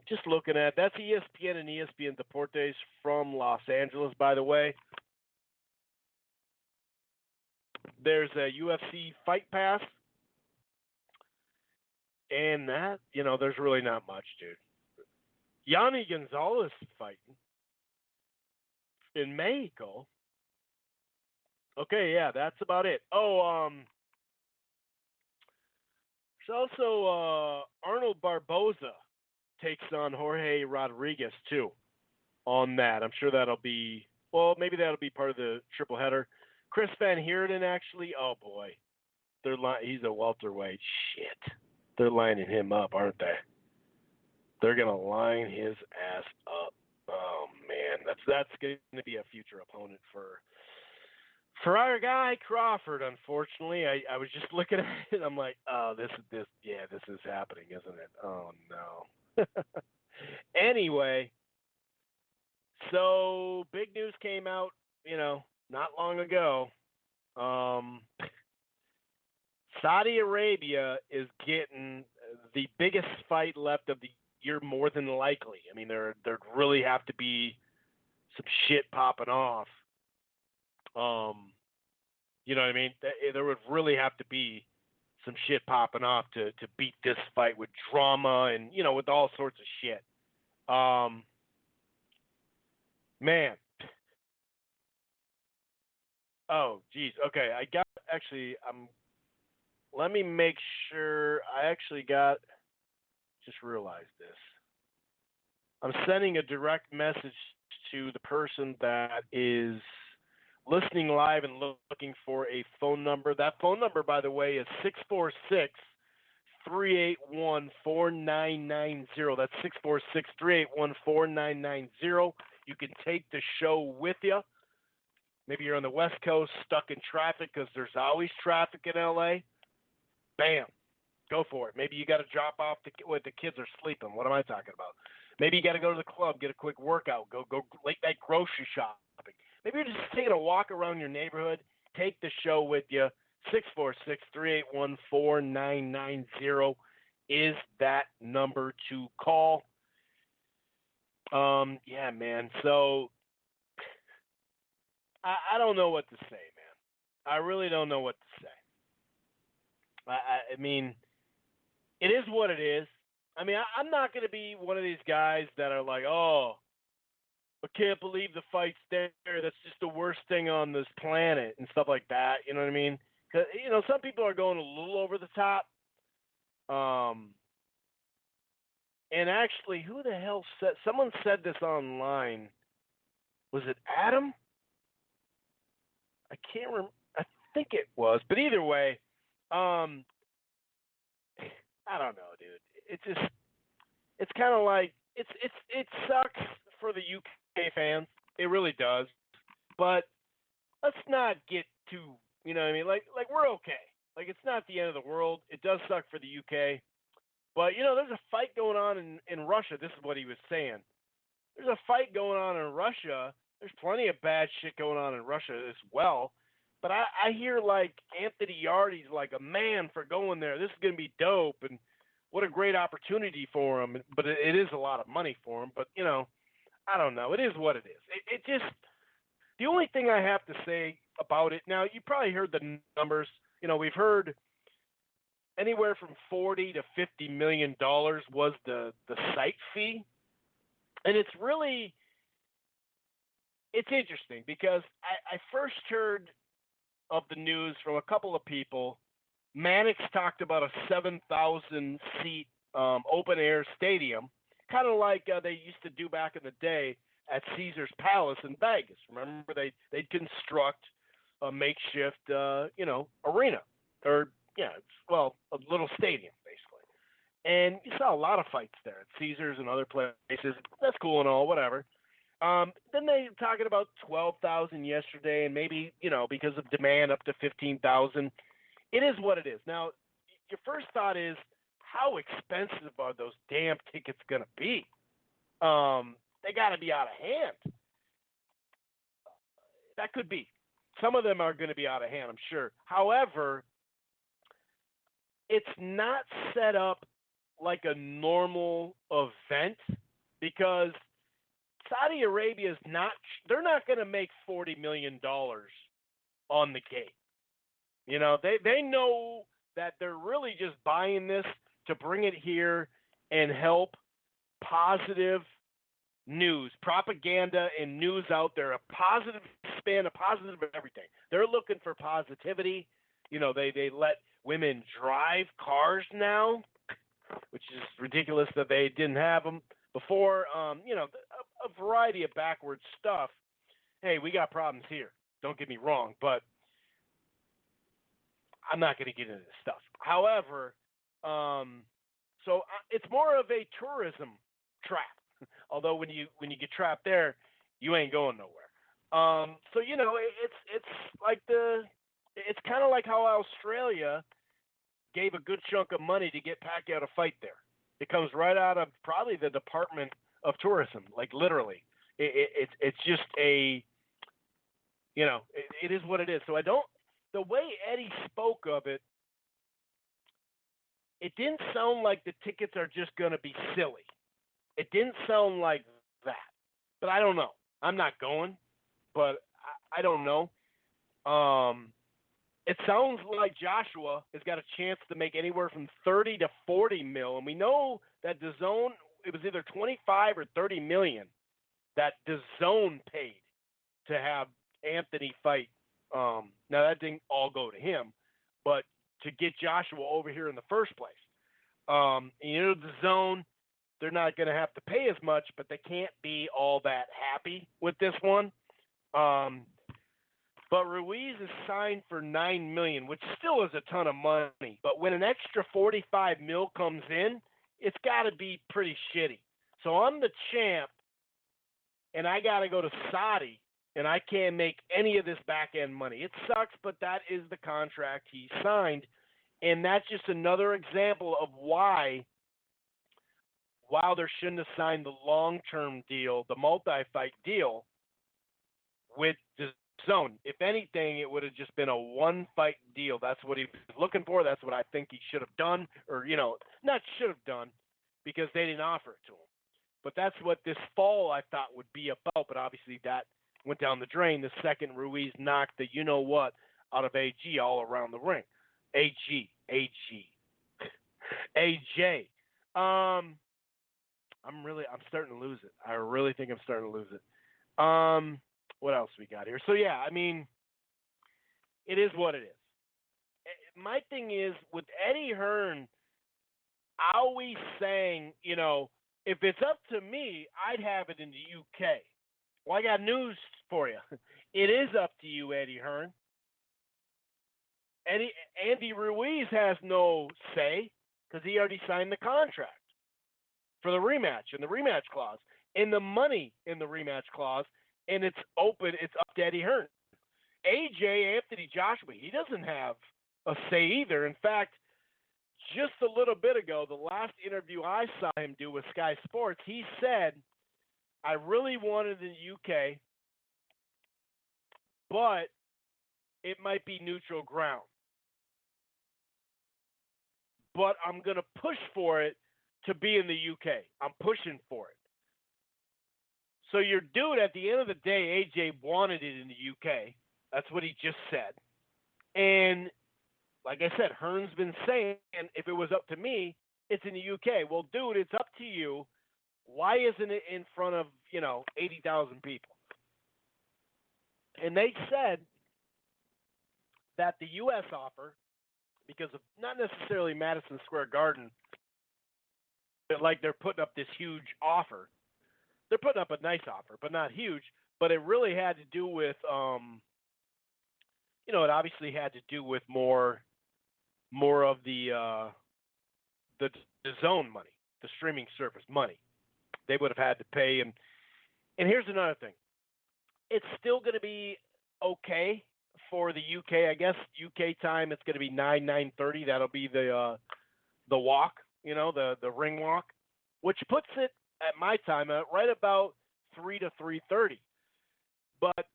Just looking at, that's ESPN and ESPN Deportes from Los Angeles, by the way. There's a UFC Fight Pass. And that, there's really not much, dude. Yanni Gonzalez fighting in Mexico. Okay, yeah, that's about it. Oh, there's also Arnold Barboza takes on Jorge Rodriguez, too, on that. I'm sure maybe that'll be part of the triple header. Chris Van Heerden, actually, oh, boy. He's a welterweight. Shit. They're lining him up, aren't they? They're going to line his ass up. Oh, man. That's going to be a future opponent for our guy Crawford, unfortunately. I was just looking at it. I'm like, oh, this is happening, isn't it? Oh, no. Anyway, so big news came out, not long ago. Saudi Arabia is getting the biggest fight left of the year, more than likely. I mean, there'd really have to be some shit popping off. You know what I mean? There would really have to be some shit popping off to beat this fight with drama and, with all sorts of shit. Man. Oh, geez. Okay, let me make sure. Just realized this. I'm sending a direct message to the person that is listening live and looking for a phone number. That phone number, by the way, is 646-381-4990. That's 646-381-4990. You can take the show with you. Maybe you're on the West Coast stuck in traffic because there's always traffic in L.A. Bam. Go for it. Maybe you got to drop off when the kids are sleeping. What am I talking about? Maybe you got to go to the club, get a quick workout, go late night grocery shopping. Maybe you're just taking a walk around your neighborhood. Take the show with you. 646-381-4990 is that number to call. Yeah, man. So I don't know what to say, man. I really don't know what to say. I mean, it is what it is. I mean, I'm not going to be one of these guys that are like, oh, I can't believe the fight's there. That's just the worst thing on this planet and stuff like that. You know what I mean? Because, some people are going a little over the top. And actually, who the hell said – someone said this online. Was it Adam? I can't remember. I think it was. But either way, I don't know, dude. It's kind of like it sucks for the UK fans. It really does. But let's not get too, you know what I mean? Like we're okay. Like, it's not the end of the world. It does suck for the UK. But, there's a fight going on in Russia. This is what he was saying. There's a fight going on in Russia. There's plenty of bad shit going on in Russia as well. But I hear, like, Anthony Yardy's like a man for going there. This is going to be dope, and what a great opportunity for him. But it is a lot of money for him. But, I don't know. It is what it is. It just – the only thing I have to say about it – now, you probably heard the numbers. We've heard anywhere from $40 to $50 million was the site fee. And it's really – it's interesting because I first heard – of the news from a couple of people Mannix talked about a 7,000-seat open-air stadium, kind of like they used to do back in the day at Caesar's Palace in Vegas. Remember, they'd construct a makeshift, arena, or a little stadium basically. And you saw a lot of fights there at Caesars and other places. That's cool and all, whatever. Then they talking about 12,000 yesterday, and maybe because of demand up to 15,000. It is what it is. Now, your first thought is, how expensive are those damn tickets going to be? They got to be out of hand. That could be. Some of them are going to be out of hand, I'm sure. However, it's not set up like a normal event because Saudi Arabia is not – they're not going to make $40 million on the gate. They know that they're really just buying this to bring it here and help positive news, propaganda, and news out there, a positive spin, a positive everything. They're looking for positivity. They let women drive cars now, which is ridiculous that they didn't have them before. A variety of backwards stuff. Hey, we got problems here. Don't get me wrong, but I'm not going to get into this stuff. However, so it's more of a tourism trap. Although when you get trapped there, you ain't going nowhere. So it's like it's kind of like how Australia gave a good chunk of money to get Pacquiao to fight there. It comes right out of probably the Department of Tourism, like literally. It's just a it is what it is. So the way Eddie spoke of it, it didn't sound like the tickets are just going to be silly. It didn't sound like that. But I don't know. I'm not going, but I don't know. It sounds like Joshua has got a chance to make anywhere from 30 to 40 mil, and we know that DAZN, it was either 25 or 30 million that DAZN paid to have Anthony fight. Now that didn't all go to him, but to get Joshua over here in the first place. DAZN, they're not going to have to pay as much, but they can't be all that happy with this one. But Ruiz is signed for $9 million, which still is a ton of money. But when an extra $45 million comes in, it's got to be pretty shitty. So I'm the champ, and I got to go to Saudi, and I can't make any of this back-end money. It sucks, but that is the contract he signed. And that's just another example of why Wilder shouldn't have signed the long-term deal, the multi-fight deal with DAZN. If anything, it would have just been a one-fight deal. That's what he was looking for. That's what I think he should have done, or, not should have done because they didn't offer it to him. But that's what this fall I thought would be about, but obviously that went down the drain the second Ruiz knocked the you-know-what out of AG all around the ring. AJ. I'm starting to lose it. I really think I'm starting to lose it. What else we got here? So, yeah, it is what it is. My thing is, with Eddie Hearn always saying, if it's up to me, I'd have it in the UK. Well, I got news for you. It is up to you, Eddie Hearn. Andy Ruiz has no say because he already signed the contract for the rematch and the rematch clause and the money in the rematch clause, and it's open. It's up to Eddie Hearn. AJ, Anthony Joshua, he doesn't have a say either. In fact, just a little bit ago, the last interview I saw him do with Sky Sports, he said, I really wanted in the UK, but it might be neutral ground. But I'm going to push for it to be in the UK. I'm pushing for it. So your dude, at the end of the day, AJ wanted it in the UK. That's what he just said. And like I said, Hearn's been saying, if it was up to me, it's in the UK. Well, dude, it's up to you. Why isn't it in front of, 80,000 people? And they said that the U.S. offer, because of not necessarily Madison Square Garden, but like they're putting up this huge offer. They're putting up a nice offer, but not huge. But it really had to do with, it obviously had to do with more of the DAZN money, the streaming service money. They would have had to pay, and here's another thing. It's still going to be okay for the UK. I guess UK time it's going to be 9:30. That'll be the walk, the ring walk, which puts it at my time at right about 3 to 3:30. But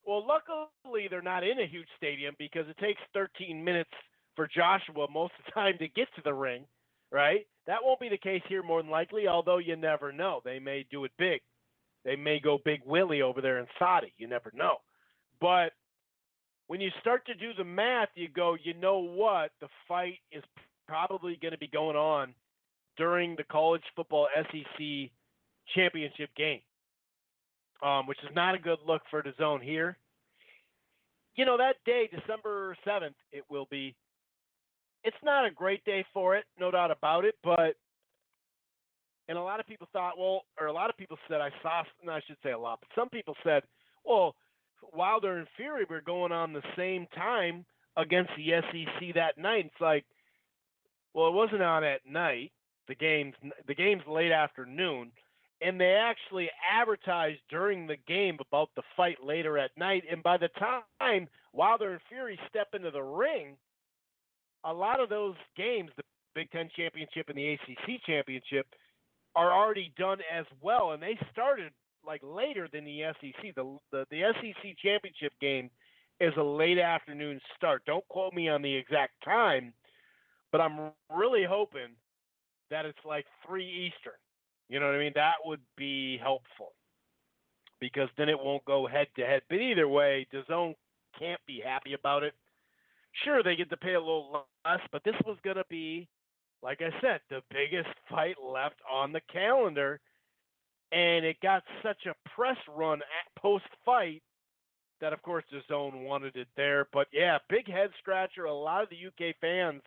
luckily they're not in a huge stadium because it takes 13 minutes for Joshua most of the time to get to the ring, right? That won't be the case here more than likely, although you never know. They may do it big. They may go Big Willie over there in Saudi. You never know. But when you start to do the math, you go, you know what? The fight is probably going to be going on during the college football SEC championship game, which is not a good look for DAZN here. That day, December 7th, it will be. It's not a great day for it, no doubt about it, and a lot of people thought, or a lot of people said, I should say a lot, but some people said, well, Wilder and Fury were going on the same time against the SEC that night. It's like, well, it wasn't on at night. The game's late afternoon, and they actually advertised during the game about the fight later at night, and by the time Wilder and Fury step into the ring, a lot of those games, the Big Ten Championship and the ACC Championship, are already done as well, and they started like later than the SEC. The SEC Championship game is a late afternoon start. Don't quote me on the exact time, but I'm really hoping that it's like 3 Eastern. You know what I mean? That would be helpful because then it won't go head-to-head. But either way, DAZN can't be happy about it. Sure, they get to pay a little less, but this was going to be, like I said, the biggest fight left on the calendar. And it got such a press run at post-fight that, of course, DAZN wanted it there. But, yeah, big head-scratcher. A lot of the UK fans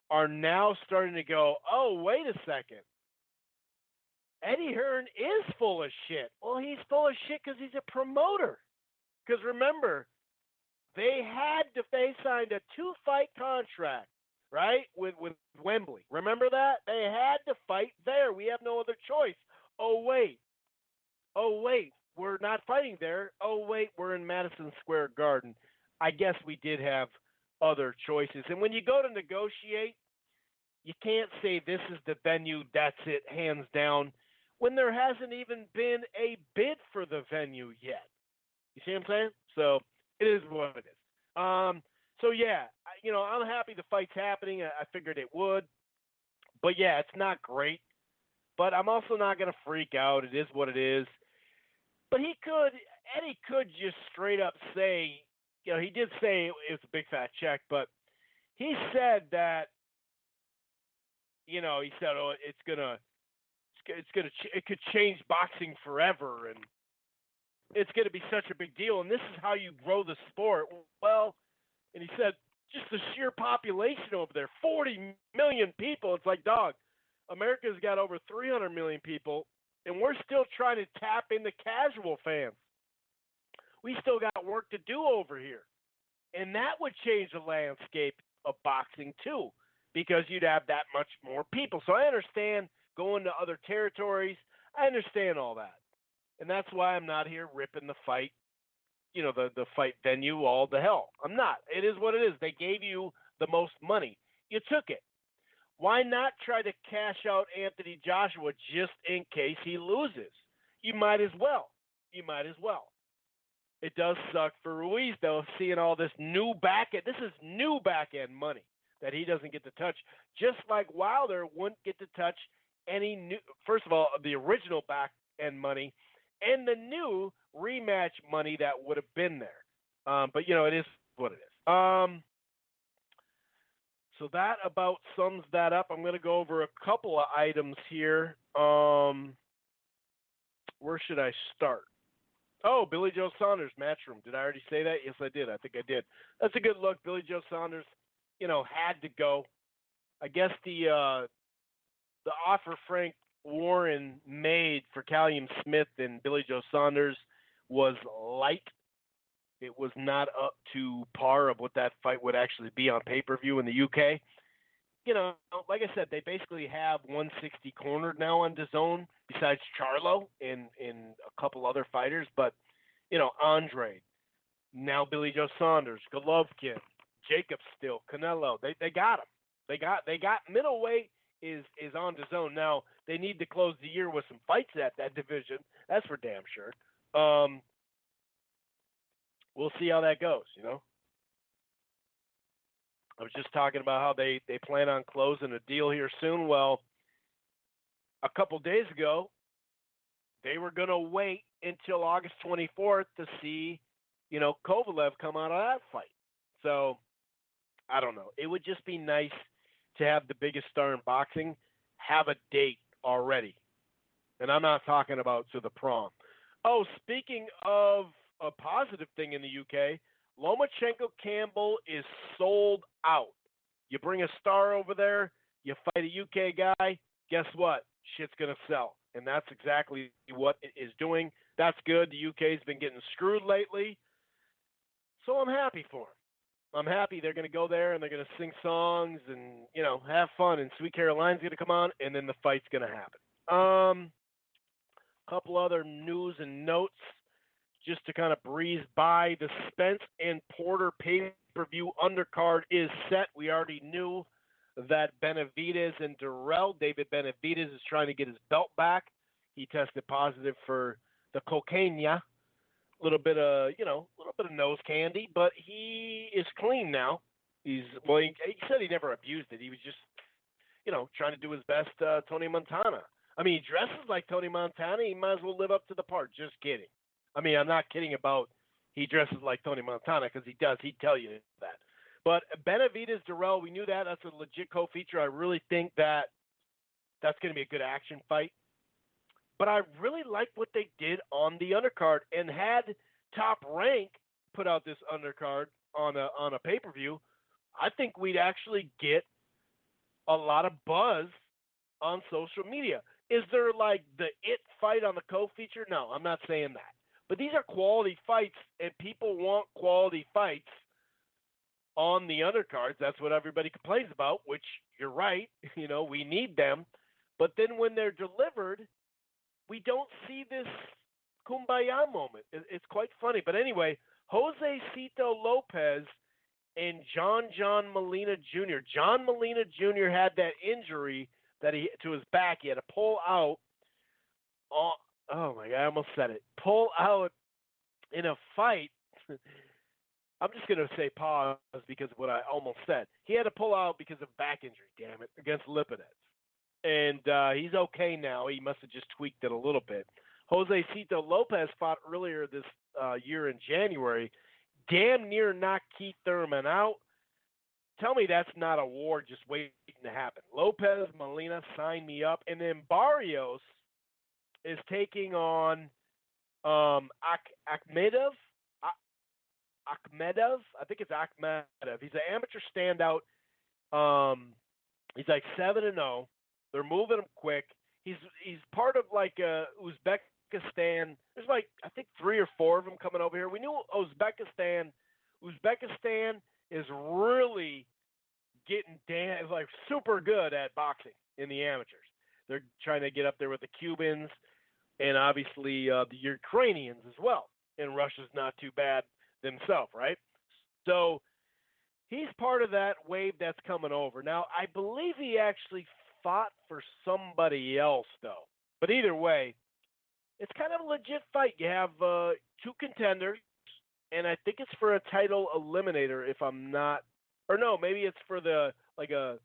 are now starting to go, oh, wait a second. Eddie Hearn is full of shit. Well, he's full of shit because he's a promoter. Because remember, they signed a 2-fight contract, right, with Wembley. Remember that? They had to fight there. We have no other choice. Oh, wait, we're not fighting there. Oh, wait, we're in Madison Square Garden. I guess we did have other choices. And when you go to negotiate, you can't say this is the venue, that's it, hands down, when there hasn't even been a bid for the venue yet. You see what I'm saying? So it is what it is. So, yeah, I'm happy the fight's happening. I figured it would. But, yeah, it's not great. But I'm also not going to freak out. It is what it is. But Eddie could just straight up say, he did say it's a big fat check, but he said that, oh, it could change boxing forever, and it's going to be such a big deal, and this is how you grow the sport. Well, and he said, just the sheer population over there, 40 million people. It's like, dog, America's got over 300 million people, and we're still trying to tap into casual fans. We still got work to do over here. And that would change the landscape of boxing, too, because you'd have that much more people. So I understand going to other territories. I understand all that. And that's why I'm not here ripping the fight, the fight venue all to hell. I'm not. It is what it is. They gave you the most money. You took it. Why not try to cash out Anthony Joshua just in case he loses? You might as well. It does suck for Ruiz, though, seeing all this new back-end. This is new back-end money that he doesn't get to touch, just like Wilder wouldn't get to touch any new, first of all, the original back-end money and the new rematch money that would have been there. But, it is what it is. So that about sums that up. I'm going to go over a couple of items here. Where should I start? Oh, Billy Joe Saunders, Matchroom. Did I already say that? Yes, I did. I think I did. That's a good look. Billy Joe Saunders had to go. I guess the offer Frank Warren made for Callum Smith and Billy Joe Saunders was light. It was not up to par of what that fight would actually be on pay-per-view in the UK. Like I said, they basically have 160 cornered now on DAZN besides Charlo and a couple other fighters. But, Andre, now Billy Joe Saunders, Golovkin, Jacobs still, Canelo, they got him. They got middleweight is on DAZN. Now, they need to close the year with some fights at that division. That's for damn sure. We'll see how that goes, I was just talking about how they plan on closing a deal here soon. Well, a couple days ago, they were going to wait until August 24th to see, Kovalev come out of that fight. So, I don't know. It would just be nice to have the biggest star in boxing have a date already. And I'm not talking about to the prom. Oh, speaking of a positive thing in the UK, Lomachenko Campbell is sold out. You bring a star over there, you fight a UK guy, guess what? Shit's going to sell. And that's exactly what it is doing. That's good. The UK's been getting screwed lately. So I'm happy for them. I'm happy they're going to go there and they're going to sing songs and, have fun. And Sweet Caroline's going to come on and then the fight's going to happen. Couple other news and notes. Just to kind of breeze by, the Spence and Porter pay-per-view undercard is set. We already knew that Benavidez and Durrell, David Benavidez is trying to get his belt back. He tested positive for the cocaine, a little bit of nose candy, but he is clean now. He said he never abused it. He was just, trying to do his best, Tony Montana. I mean, he dresses like Tony Montana. He might as well live up to the part. Just kidding. I mean, I'm not kidding about he dresses like Tony Montana because he does. He'd tell you that. But Benavidez, Durrell, we knew that. That's a legit co-feature. I really think that's going to be a good action fight. But I really like what they did on the undercard, and had Top Rank put out this undercard on a pay-per-view, I think we'd actually get a lot of buzz on social media. Is there like the it fight on the co-feature? No, I'm not saying that. But these are quality fights, and people want quality fights on the undercards. That's what everybody complains about, which you're right. We need them. But then when they're delivered, we don't see this kumbaya moment. It's quite funny. But anyway, Jose Cito Lopez and John Molina Jr. John Molina Jr. had that injury to his back. He had to pull out. Oh my God, I almost said it. Pull out in a fight. I'm just going to say pause because of what I almost said. He had to pull out because of back injury, damn it, against Lipinets. And he's okay now. He must have just tweaked it a little bit. Jose Cito Lopez fought earlier this year in January. Damn near knocked Keith Thurman out. Tell me that's not a war just waiting to happen. Lopez, Molina, sign me up. And then Barrios is taking on Akhmedov. I think it's Akhmedov. He's an amateur standout. He's like 7-0. They're moving him quick. He's part of like Uzbekistan. There's like I think 3 or 4 of them coming over here. We knew Uzbekistan is really getting like super good at boxing in the amateurs. They're trying to get up there with the Cubans and obviously the Ukrainians as well. And Russia's not too bad themselves, right? So he's part of that wave that's coming over. Now, I believe he actually fought for somebody else, though. But either way, it's kind of a legit fight. You have 2 contenders, and I think it's for a title eliminator if I'm not – or no, maybe it's for the like a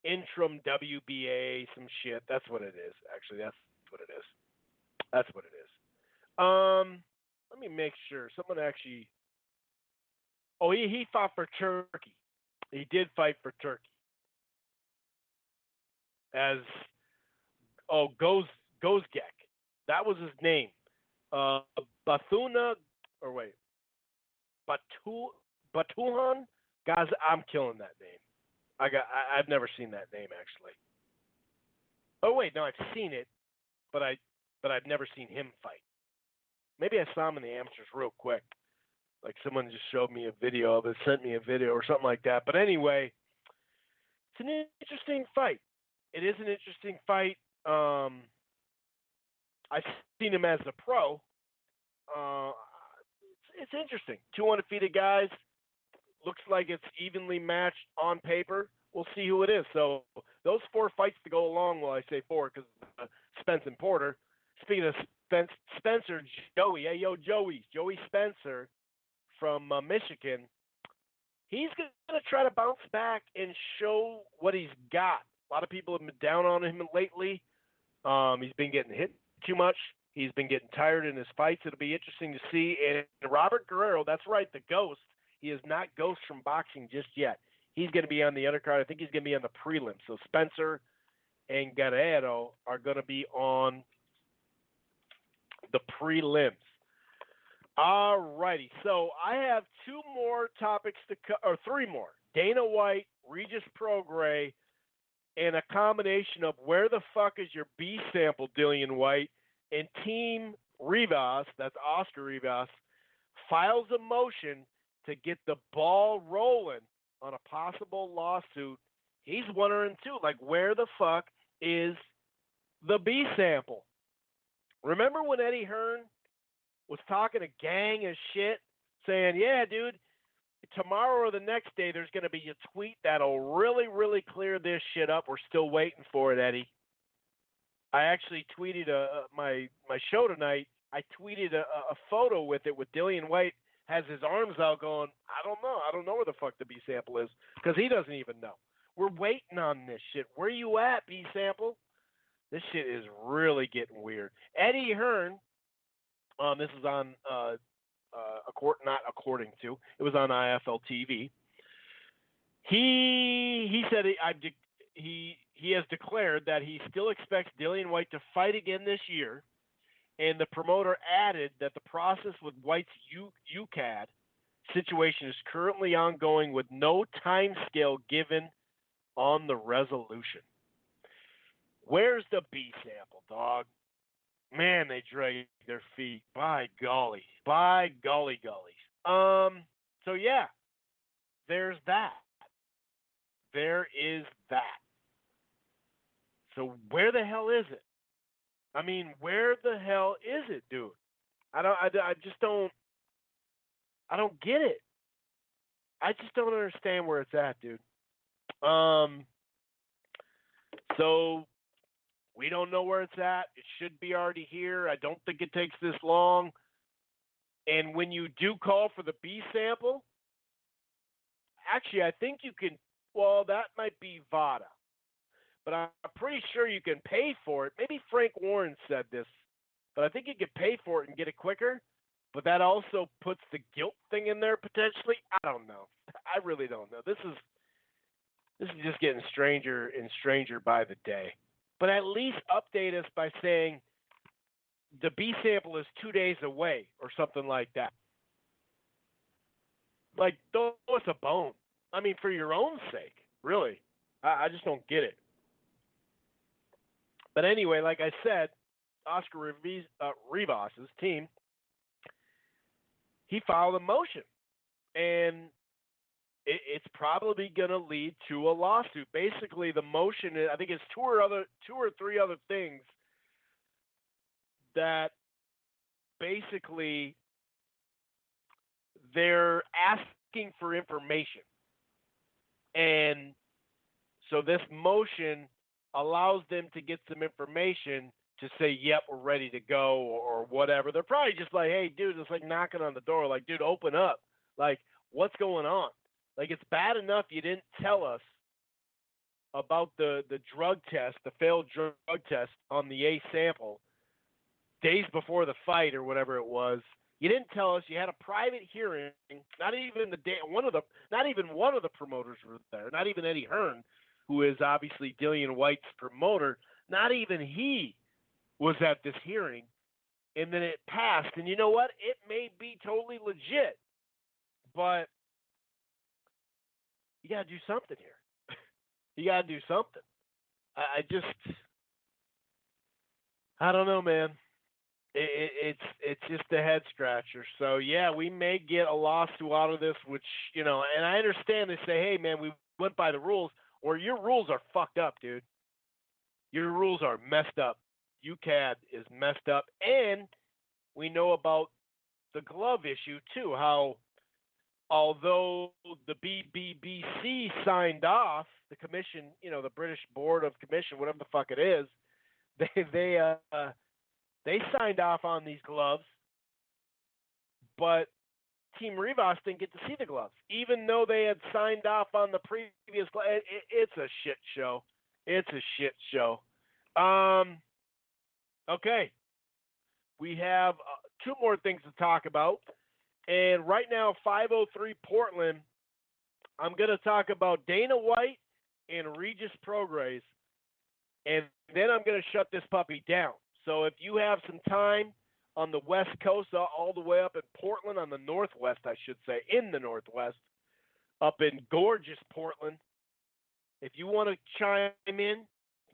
interim WBA, some shit. That's what it is, actually. That's what it is. That's what it is. Let me make sure. Someone actually – oh, he fought for Turkey. He did fight for Turkey. As Gozgek. That was his name. Batuhan. Guys, I'm killing that name. I've never seen that name actually. Oh wait, no, I've seen it, but I've never seen him fight. Maybe I saw him in the amateurs real quick. Like someone just showed me a video of it, sent me a video or something like that. But anyway, it's an interesting fight. It is an interesting fight. I've seen him as a pro. It's interesting. Two undefeated guys. Looks like it's evenly matched on paper. We'll see who it is. So those 4 fights to go along. Well, I say 4 because Spence and Porter. Speaking of Spencer, Joey. Hey, yo, Joey Spencer from Michigan. He's going to try to bounce back and show what he's got. A lot of people have been down on him lately. He's been getting hit too much. He's been getting tired in his fights. It'll be interesting to see. And Robert Guerrero, that's right, the Ghost. He is not Ghost from boxing just yet. He's going to be on the undercard. I think he's going to be on the prelims. So Spencer and Guerrero are going to be on the prelims. All righty. So I have 2 more topics or 3 more. Dana White, Regis Prograis, and a combination of where the fuck is your B sample, Dillian Whyte, and Team Rivas, that's Oscar Rivas, files a motion to get the ball rolling on a possible lawsuit. He's wondering too, like, where the fuck is the B sample? Remember when Eddie Hearn was talking a gang of shit, saying, yeah, dude, tomorrow or the next day there's going to be a tweet that'll really, really clear this shit up. We're still waiting for it, Eddie. I actually tweeted my show tonight. I tweeted a photo with it with Dillian Whyte has his arms out going, I don't know where the fuck the B sample is, because he doesn't even know. We're waiting on this shit. Where you at, B sample? This shit is really getting weird. Eddie Hearn, this is on not according to, it was on IFL TV. He said he has declared that he still expects Dillian Whyte to fight again this year, and the promoter added that the process with White's UCAD situation is currently ongoing with no time scale given on the resolution. Where's the B sample, dog? Man, they drag their feet. By golly. By golly gollies. So yeah, there's that. There is that. So where the hell is it? I mean, where the hell is it, dude? I don't get it. I just don't understand where it's at, dude. So we don't know where it's at. It should be already here. I don't think it takes this long. And when you do call for the B sample, actually, I think you can, well, that might be VADA. But I'm pretty sure you can pay for it. Maybe Frank Warren said this, but I think you can pay for it and get it quicker. But that also puts the guilt thing in there potentially. I don't know. I really don't know. This is just getting stranger and stranger by the day. But at least update us by saying the B sample is 2 days away or something like that. Like, throw us a bone. I mean, for your own sake, really. I just don't get it. But anyway, like I said, Oscar Rivas' team, he filed a motion. And it's probably going to lead to a lawsuit. Basically, the motion, I think it's two or three other things that basically they're asking for information. And so this motion allows them to get some information to say, yep, we're ready to go or whatever. They're probably just like, hey, dude, it's like knocking on the door. Like, dude, open up. Like, what's going on? Like, it's bad enough you didn't tell us about the drug test, the failed drug test on the A sample days before the fight or whatever it was. You didn't tell us. You had a private hearing. Not even one of the promoters were there. Not even Eddie Hearn, who is obviously Dillian Whyte's promoter. Not even he was at this hearing. And then it passed. And you know what? It may be totally legit, but you got to do something here. You got to do something. I don't know, man. It's just a head scratcher. So yeah, we may get a lawsuit out of this, which and I understand they say, hey man, we went by the rules, or your rules are fucked up, dude. Your rules are messed up. UCAD is messed up, and we know about the glove issue too. How although the BBBC signed off, the commission, the British Board of Commission, whatever the fuck it is, they signed off on these gloves, but Team Rivas didn't get to see the gloves, even though they had signed off on the previous gloves. It's a shit show. It's a shit show. Okay. We have two more things to talk about. And right now, 503 Portland, I'm going to talk about Dana White and Regis Prograis. And then I'm going to shut this puppy down. So if you have some time on the West Coast, all the way up in Portland, on the Northwest, I should say, in the Northwest, up in gorgeous Portland, if you want to chime in,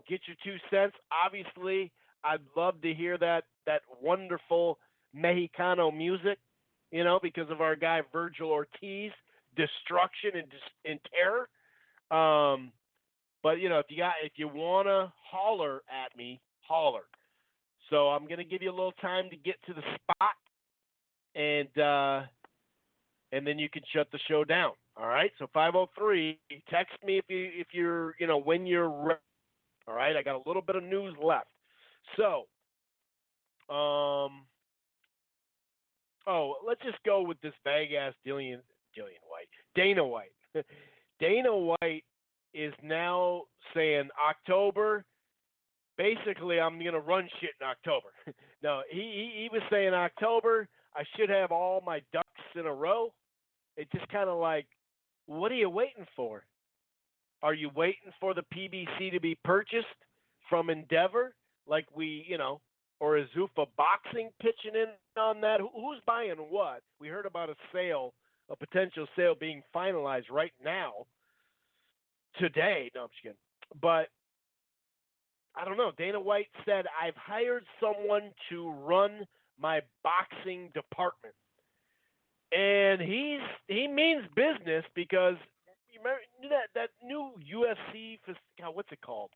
get your 2 cents. Obviously, I'd love to hear that wonderful Mexicano music, because of our guy Vergil Ortiz, destruction and terror. But if you wanna holler at me, holler. So I'm gonna give you a little time to get to the spot, and then you can shut the show down. All right. So 503, text me if you're when you're ready. All right. I got a little bit of news left. So, let's just go with this bag ass Dillian Whyte, Dana White. Dana White is now saying October. Basically, I'm going to run shit in October. No, he was saying October, I should have all my ducks in a row. It's just kind of like, what are you waiting for? Are you waiting for the PBC to be purchased from Endeavor? Like or is Zuffa Boxing pitching in on that? Who's buying what? We heard about a potential sale being finalized right now, today. No, I'm just kidding. But I don't know. Dana White said, I've hired someone to run my boxing department. And he means business, because you remember that new UFC, what's it called?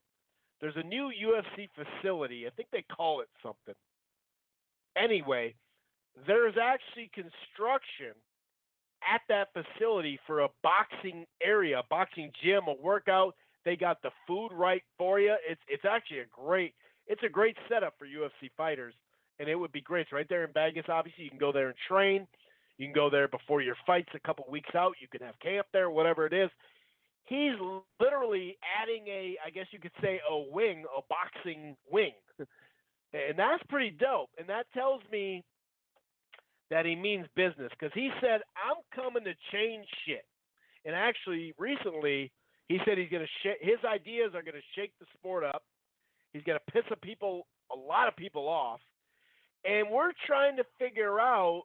There's a new UFC facility. I think they call it something. Anyway, there's actually construction at that facility for a boxing area, a boxing gym, a workout. They got the food right for you. It's actually a great setup for UFC fighters, and it would be great. It's right there in Vegas. Obviously, you can go there and train. You can go there before your fights a couple weeks out. You can have camp there, whatever it is. He's literally adding I guess you could say a boxing wing. And that's pretty dope. And that tells me that he means business, because he said, I'm coming to change shit. And actually, recently, he said his ideas are going to shake the sport up. He's going to piss a lot of people off. And we're trying to figure out,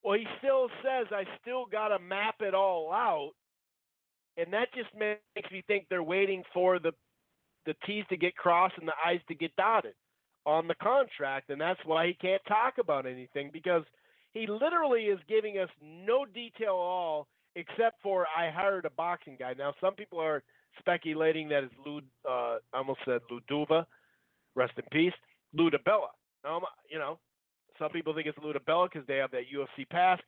well, he still says, I still got to map it all out. And that just makes me think they're waiting for the T's to get crossed and the I's to get dotted on the contract. And that's why he can't talk about anything, because he literally is giving us no detail at all, except for I hired a boxing guy. Now, some people are speculating that it's I almost said Luduva, rest in peace, Ludabella. Some people think it's Ludabella because they have that UFC pass.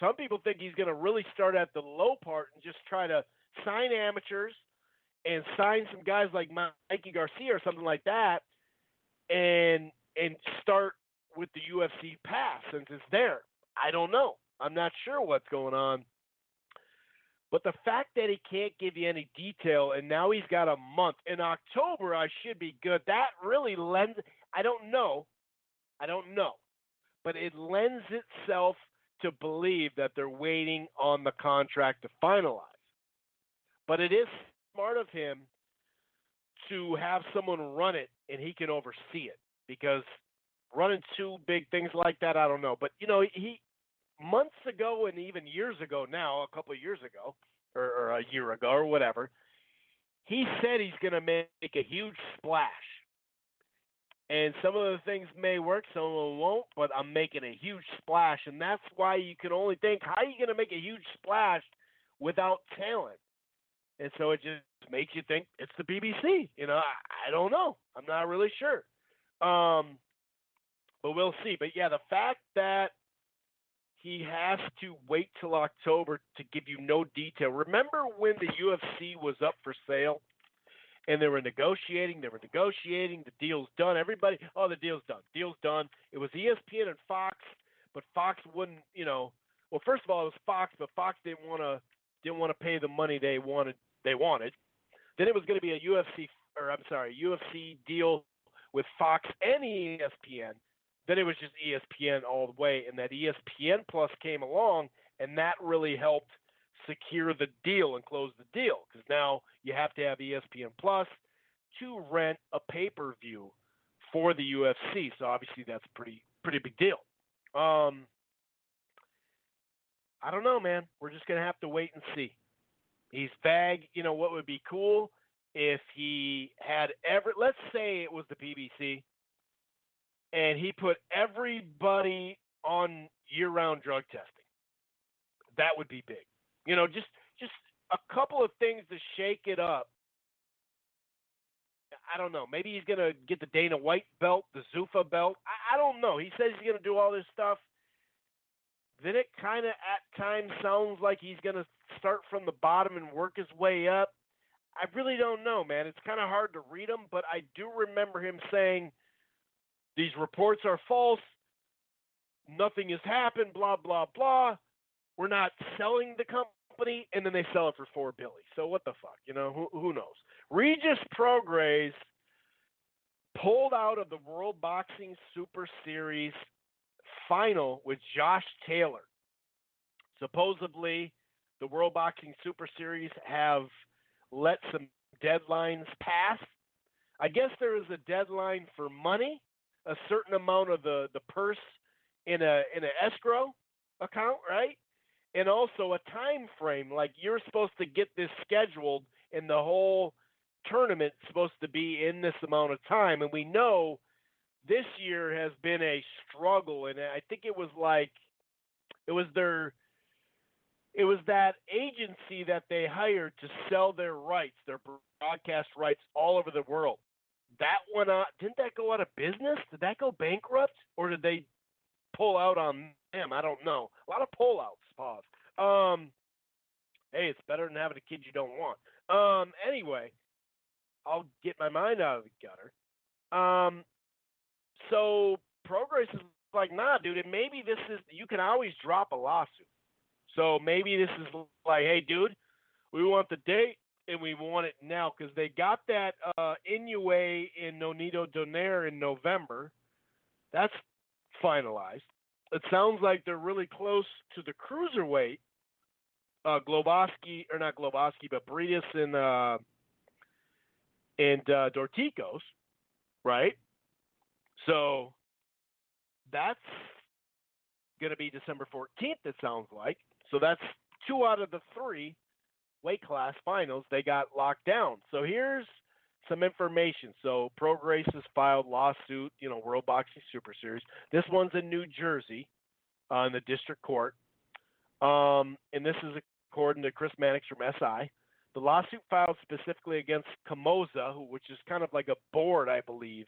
Some people think he's going to really start at the low part and just try to sign amateurs and sign some guys like Mikey Garcia or something like that, and start with the UFC pass since it's there. I don't know. I'm not sure what's going on. But the fact that he can't give you any detail, and now he's got a month. In October, I should be good. That really lends – I don't know. But it lends itself to believe that they're waiting on the contract to finalize. But it is smart of him to have someone run it and he can oversee it, because running two big things like that, I don't know. But, he months ago and even years ago now, a couple of years ago or a year ago or whatever, he said he's going to make a huge splash. And some of the things may work, some of them won't, but I'm making a huge splash. And that's why you can only think, how are you going to make a huge splash without talent? And so it just makes you think it's the BBC. I don't know. I'm not really sure. But we'll see. But, yeah, the fact that he has to wait till October to give you no detail. Remember when the UFC was up for sale and they were negotiating, the deal's done. Everybody, the deal's done. It was ESPN and Fox, but Fox wouldn't, well, first of all, it was Fox, but Fox didn't want to pay the money they wanted. Then it was going to be a UFC deal with Fox and ESPN. Then it was just ESPN all the way, and that ESPN Plus came along, and that really helped secure the deal and close the deal, because now you have to have ESPN Plus to rent a pay-per-view for the UFC. So obviously that's a pretty big deal. I don't know, man. We're just gonna have to wait and see. He's vague. What would be cool if he had let's say it was the PBC. And he put everybody on year-round drug testing. That would be big. Just a couple of things to shake it up. I don't know. Maybe he's going to get the Dana White belt, the Zuffa belt. I don't know. He says he's going to do all this stuff. Then it kind of at times sounds like he's going to start from the bottom and work his way up. I really don't know, man. It's kind of hard to read him, but I do remember him saying, these reports are false. Nothing has happened, blah, blah, blah. We're not selling the company, and then they sell it for $4 billion. So what the fuck? Who knows? Regis Prograis pulled out of the World Boxing Super Series final with Josh Taylor. Supposedly, the World Boxing Super Series have let some deadlines pass. I guess there is a deadline for money, a certain amount of the purse in an escrow account, right? And also a time frame, like you're supposed to get this scheduled and the whole tournament's supposed to be in this amount of time. And we know this year has been a struggle, and I think it was that agency that they hired to sell their rights, their broadcast rights all over the world. That went out. Didn't that go out of business? Did that go bankrupt, or did they pull out on them? I don't know. A lot of pullouts. Pause. Hey, it's better than having a kid you don't want. Anyway, I'll get my mind out of the gutter. So Prograis is like, nah, dude. And maybe this is. You can always drop a lawsuit. So maybe this is like, hey, dude, we want the date. And we want it now because they got that Inoue in Nonito Donaire in November. That's finalized. It sounds like they're really close to the cruiserweight. Not Globosky, but Bridas and Dorticos, right? So that's going to be December 14th, it sounds like. So that's 2 out of the 3 weight class finals they got locked down. So here's some information. So Prograis has filed lawsuit, World Boxing Super Series. This one's in New Jersey, in the district court. And this is according to Chris Mannix from SI. The lawsuit filed specifically against Camoza, which is kind of like a board, I believe,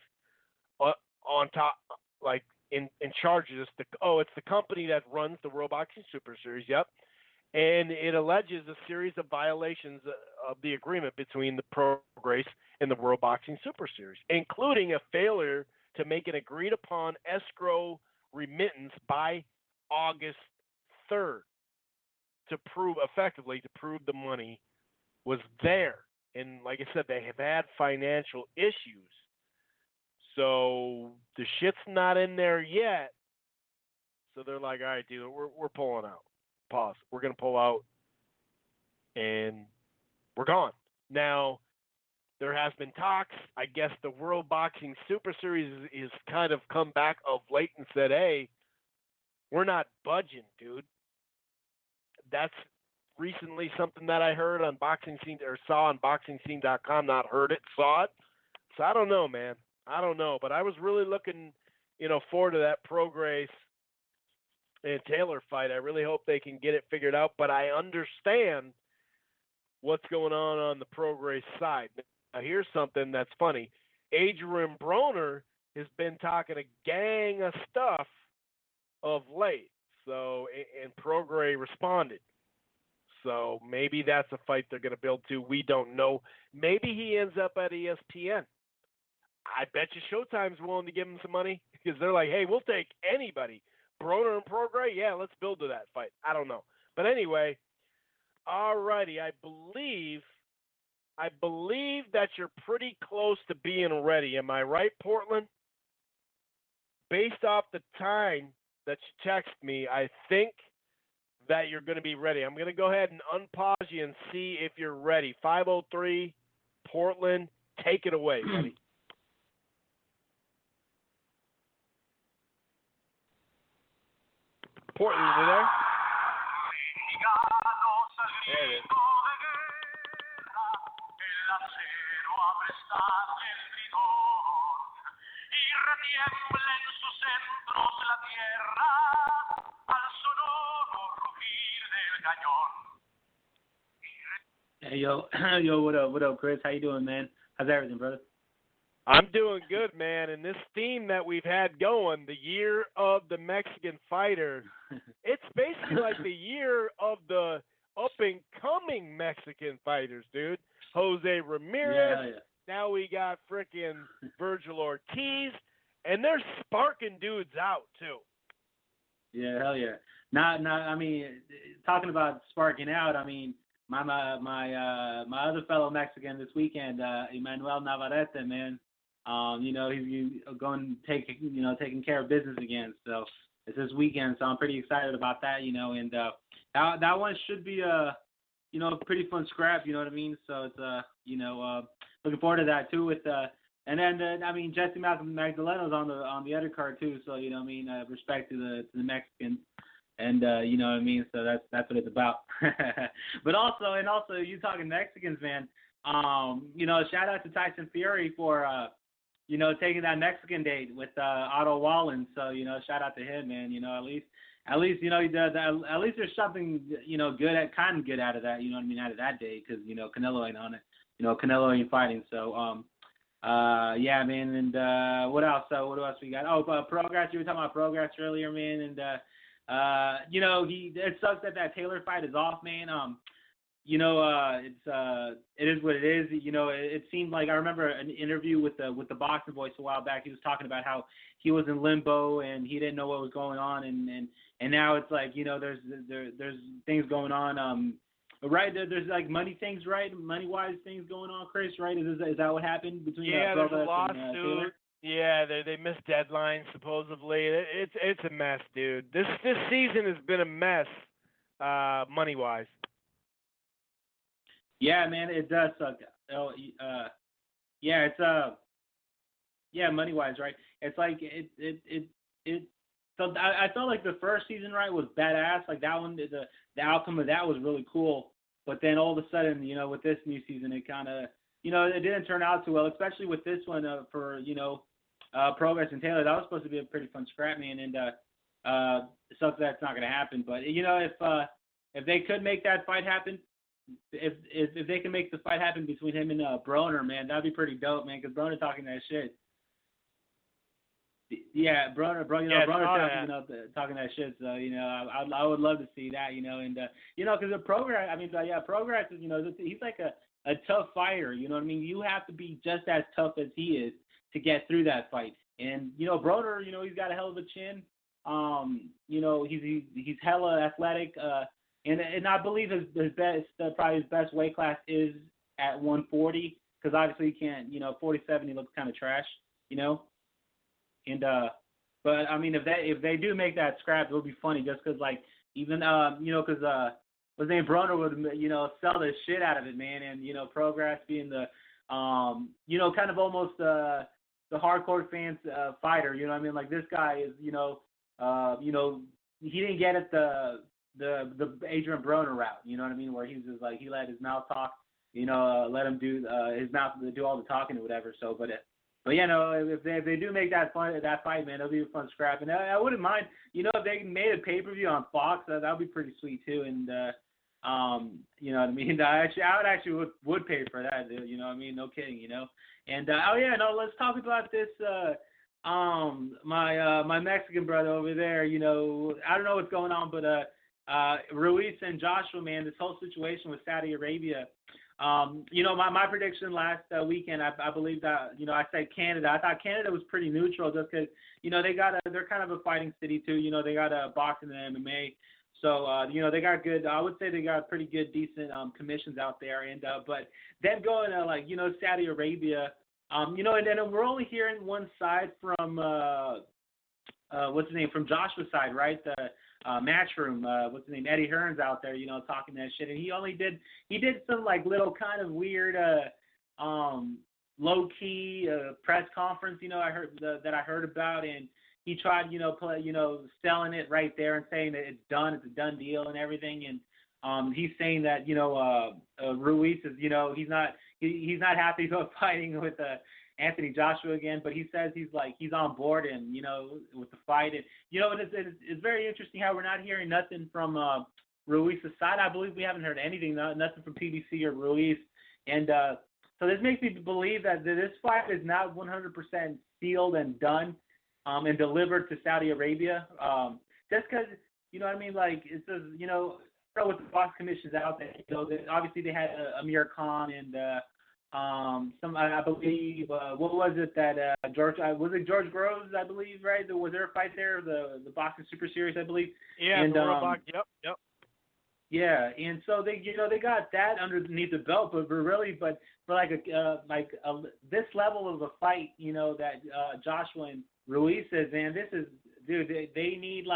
on top, like in charge of this. It's the company that runs the World Boxing Super Series. Yep. And it alleges a series of violations of the agreement between the Prograis and the World Boxing Super Series, including a failure to make an agreed-upon escrow remittance by August 3rd to prove the money was there. And like I said, they have had financial issues. So the shit's not in there yet. So they're like, all right, dude, we're pulling out. Pause. We're going to pull out, and we're gone. Now, there has been talks. I guess the World Boxing Super Series is kind of come back of late and said, hey, we're not budging, dude. That's recently, something that I heard on Boxing Scene or saw on BoxingScene.com. Not heard it, saw it. So I don't know, man. I don't know, but I was really looking, forward to that Prograis and Taylor fight. I really hope they can get it figured out, but I understand what's going on the Prograis side. Now, here's something that's funny. Adrian Broner has been talking a gang of stuff of late, so, and Prograis responded. So maybe that's a fight they're going to build to. We don't know. Maybe he ends up at ESPN. I bet you Showtime's willing to give him some money because they're like, hey, we'll take anybody. Broner and Prograis, yeah, let's build to that fight. I don't know. But anyway, all righty. I believe that you're pretty close to being ready. Am I right, Portland? Based off the time that you text me, I think that you're going to be ready. I'm going to go ahead and unpause you and see if you're ready. 503, Portland, take it away, buddy. Portland, you there? There it is. Hey, yo, what up, Chris? How you doing, man? How's everything, brother? I'm doing good, man. And this theme that we've had going, the year of the Mexican fighter, it's basically like the year of the up-and-coming Mexican fighters, dude. Jose Ramirez. Yeah. Now we got frickin' Vergil Ortiz, and they're sparking dudes out, too. Yeah, hell yeah. I mean, talking about sparking out, I mean, my other fellow Mexican this weekend, Emmanuel Navarrete, man. He's going taking care of business again. So it's this weekend, so I'm pretty excited about that. And that one should be a pretty fun scrap. You know what I mean? So it's looking forward to that too. And then Jesse Magdalena's on the other card too. So respect to the Mexicans. And you know what I mean, so that's what it's about. But also you talking Mexicans, man. Shout out to Tyson Fury for taking that Mexican date with Otto Wallin. So shout out to him, man. At least he does. At least there's something good out of that. You know what I mean, out of that day, because Canelo ain't on it. Canelo ain't fighting. So yeah, man. And what else? What else we got? Oh, Prograis. You were talking about Prograis earlier, man. And it sucks that Taylor fight is off, man. It is what it is. It seemed like I remember an interview with the Boxing Voice a while back. He was talking about how he was in limbo and he didn't know what was going on, and now it's like there's things going on. Right, there's like money wise things going on, Chris. Right, is that what happened between there's a lawsuit. And Taylor? Yeah, they missed deadlines supposedly. It's a mess, dude. This season has been a mess, money wise. Yeah, man, it does suck. Money wise, right? It's like it. So I felt like the first season, right, was badass. Like that one, the outcome of that was really cool. But then all of a sudden, with this new season, it kind of, it didn't turn out too well. Especially with this one for Prograis and Taylor. That was supposed to be a pretty fun scrap, man. And it sucks that's not going to happen. But if they could make that fight happen. If they can make the fight happen between him and Broner, man, that'd be pretty dope, man. Because Broner talking that shit. Yeah, Broner talking that shit. So I would love to see that, and because the Prograis, Prograis is he's like a tough fighter. You know what I mean? You have to be just as tough as he is to get through that fight. And Broner, he's got a hell of a chin. He's hella athletic. And I believe his best, probably his best weight class is at 140, because obviously he can't, 47 he looks kind of trash, And but I mean if they do make that scrap, it'll be funny just because even because what's his name, Broner would sell the shit out of it, man, and Prograis being the kind of almost the hardcore fans fighter, Like this guy is he didn't get it the Adrian Broner route. You know what I mean? Where he's just like he let his mouth talk. Let him do his mouth do all the talking or whatever. So, but yeah, no, if they do make that fight, man, it'll be a fun scrap. And I wouldn't mind, if they made a pay-per-view on Fox, that would be pretty sweet too. And you know what I mean? I would actually pay for that. You know what I mean? No kidding. And let's talk about this. My Mexican brother over there. I don't know what's going on, but Ruiz and Joshua, man, this whole situation with Saudi Arabia. My prediction last weekend, I believe that, I said Canada. I thought Canada was pretty neutral just because, they're kind of a fighting city too. They got boxing and MMA. So, they got good, I would say they got pretty good, decent commissions out there. And but then going to, Saudi Arabia, and then we're only hearing one side from, what's his name, from Joshua's side, right? The Matchroom, what's his name, Eddie Hearn's out there, talking that shit. And he did some little kind of weird, low key press conference, I heard about, and he tried, selling it right there and saying that it's a done deal and everything. And he's saying that, Ruiz is, he's not happy about fighting with Anthony Joshua again, but he says he's on board and, with the fight. And, it's very interesting how we're not hearing nothing from Ruiz's side. I believe we haven't heard anything, nothing from PBC or Ruiz. And so this makes me believe that this fight is not 100% sealed and done and delivered to Saudi Arabia. Just because, it says, with the box commissions out there, obviously they had Amir Khan and I believe, what was it that George Groves, I believe, right? Was there a fight there, the boxing super series, I believe? Yeah, and, yep. Yeah, and so they got that underneath the belt, but for this level of a fight, that Joshua and Ruiz says, man, this is, dude, they need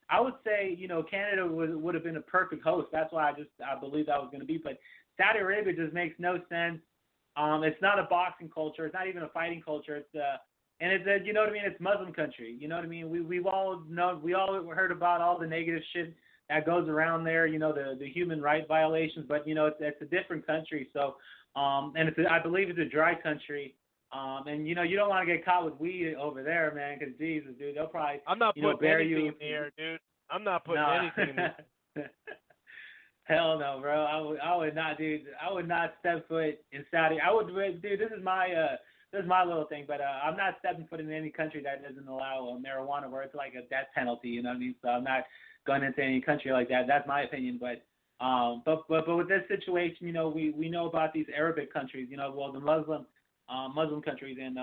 I would say, Canada would have been a perfect host. That's why I believe that was going to be, but Saudi Arabia just makes no sense. It's not a boxing culture. It's not even a fighting culture. It's and it's it's Muslim country. You know what I mean? We all heard about all the negative shit that goes around there. The human rights violations, but it's a different country. So and I believe it's a dry country. And you don't want to get caught with weed over there, man, because Jesus, dude, they'll probably I'm not putting anything you in the air, dude. I'm not putting anything in the air. Hell no, bro. I would not, dude. I would not step foot in Saudi. I would, dude. This is my little thing, but I'm not stepping foot in any country that doesn't allow marijuana, where it's like a death penalty. You know what I mean? So I'm not going into any country like that. That's my opinion. But with this situation, we know about these Arabic countries. The Muslim countries, and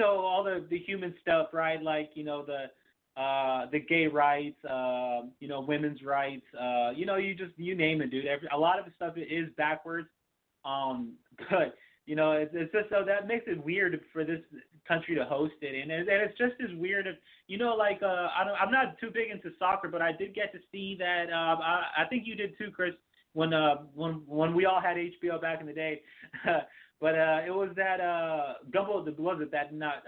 all the human stuff, right? The gay rights, women's rights, you name it, dude. A lot of the stuff is backwards. But it's just so that makes it weird for this country to host it, and it's just as weird if I'm not too big into soccer, but I did get to see that. I think you did too, Chris, when we all had HBO back in the day. But it was that Gumbel, was it that not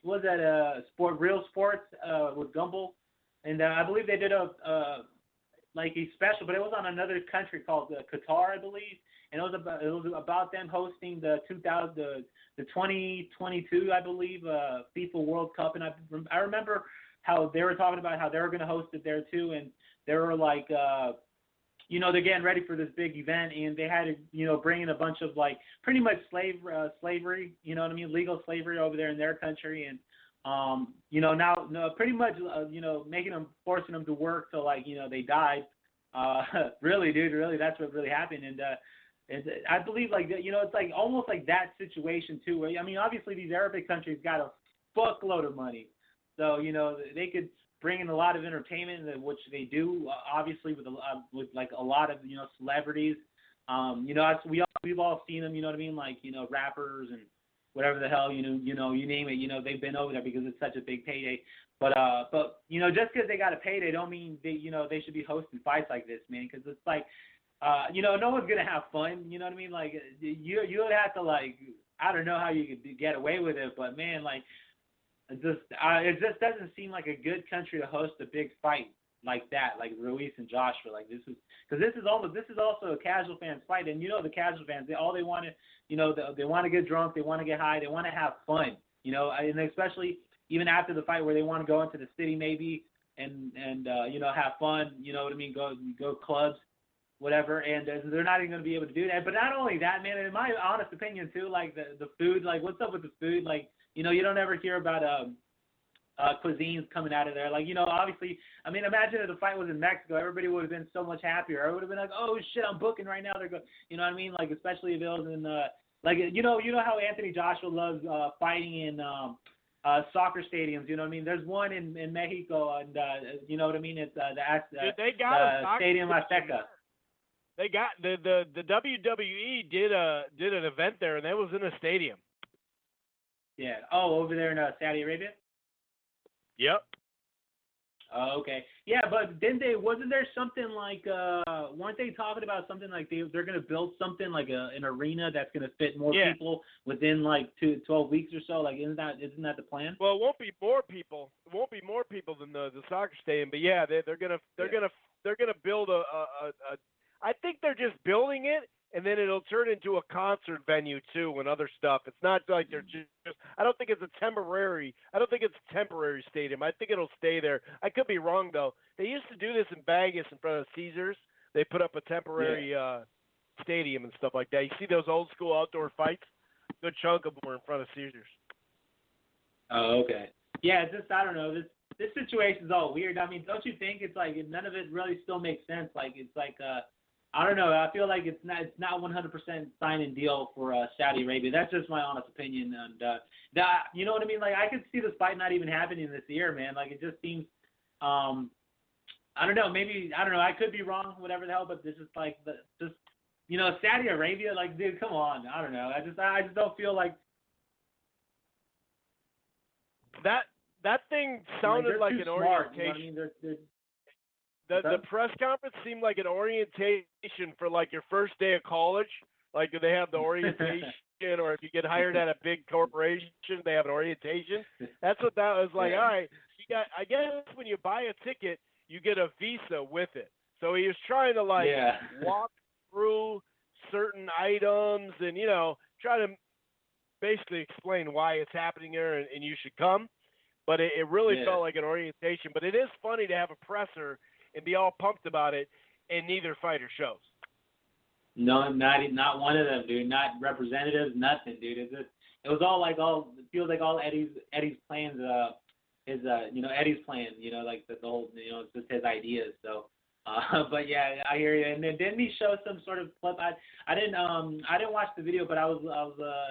was that Real Sports with Gumbel, and I believe they did a special, but it was on another country called Qatar, I believe, and it was about them hosting the 2022, I believe, FIFA World Cup, and I remember how they were talking about how they were going to host it there too, and they were they're getting ready for this big event, and they had to, bring in a bunch of pretty much slavery, legal slavery over there in their country, and now pretty much forcing them to work till they died. Really, dude, really, that's what really happened, and I believe it's almost like that situation too. Where, obviously these Arabic countries got a fuckload of money, so they could bring in a lot of entertainment, which they do, obviously with a lot of celebrities. We've all seen them. You know what I mean? Rappers and whatever the hell you name it. They've been over there because it's such a big payday. But just because they got a payday, don't mean they should be hosting fights like this, man. Because it's no one's gonna have fun. You know what I mean? You would have to I don't know how you could get away with it, but man, it just doesn't seem like a good country to host a big fight. like that, like Ruiz and Joshua. Like this is also a casual fans fight, and the casual fans, they want to, they want to get drunk, they want to get high, they want to have fun, and especially even after the fight where they want to go into the city maybe and have fun, you know what I mean, go clubs, whatever, and they're not even going to be able to do that. But not only that, man, in my honest opinion too, like the food, like what's up with the food, like you don't ever hear about cuisines coming out of there. Like, obviously, I mean, imagine if the fight was in Mexico, everybody would have been so much happier. I would have been like, oh shit, I'm booking right now. They're going, you know what I mean? Like, especially if it was in, like, you know how Anthony Joshua loves fighting in soccer stadiums. You know what I mean? There's one in Mexico, and you know what I mean? It's they got Stadium Azteca. They got the WWE did an event there, and that was in a stadium. Yeah. Oh, over there in Saudi Arabia. Yep. Oh, okay. Yeah, but wasn't there something like, weren't they talking about something like they're going to build something like an arena that's going to fit more people within like 12 weeks or so? Like, isn't that the plan? Well, it won't be more people. It won't be more people than the soccer stadium, but yeah, they're gonna build a I think they're just building it, and then it'll turn into a concert venue too and other stuff. It's not like they're just I don't think it's a temporary stadium. I think it'll stay there. I could be wrong though. They used to do this in Vegas in front of Caesars. They put up a temporary stadium and stuff like that. You see those old school outdoor fights? Good chunk of them were in front of Caesars. Oh, okay. Yeah, it's just I don't know. This situation's all weird. I mean, don't you think it's like none of it really still makes sense? Like it's like I don't know. I feel like it's not 100% sign and deal for Saudi Arabia. That's just my honest opinion. And you know what I mean? Like I could see this fight not even happening this year, man. Like it just seems, I don't know. Maybe I don't know. I could be wrong. Whatever the hell. But this is like Saudi Arabia. Like dude, come on. I don't know. I just don't feel like that thing sounded like an orientation. You know what I mean? The press conference seemed like an orientation for like your first day of college. Like do they have the orientation, or if you get hired at a big corporation, they have an orientation. That's what that was like. Yeah. All right, I guess when you buy a ticket, you get a visa with it. So he was trying to walk through certain items and try to basically explain why it's happening there and you should come. But it really felt like an orientation. But it is funny to have a presser and be all pumped about it, and neither fighter shows. No, not one of them, dude. Not representatives, nothing, dude. It was all it feels like all Eddie's plans. Eddie's plan. Like the whole, it's just his ideas. So, but yeah, I hear you. And then didn't he show some sort of clip? I didn't watch the video, but I was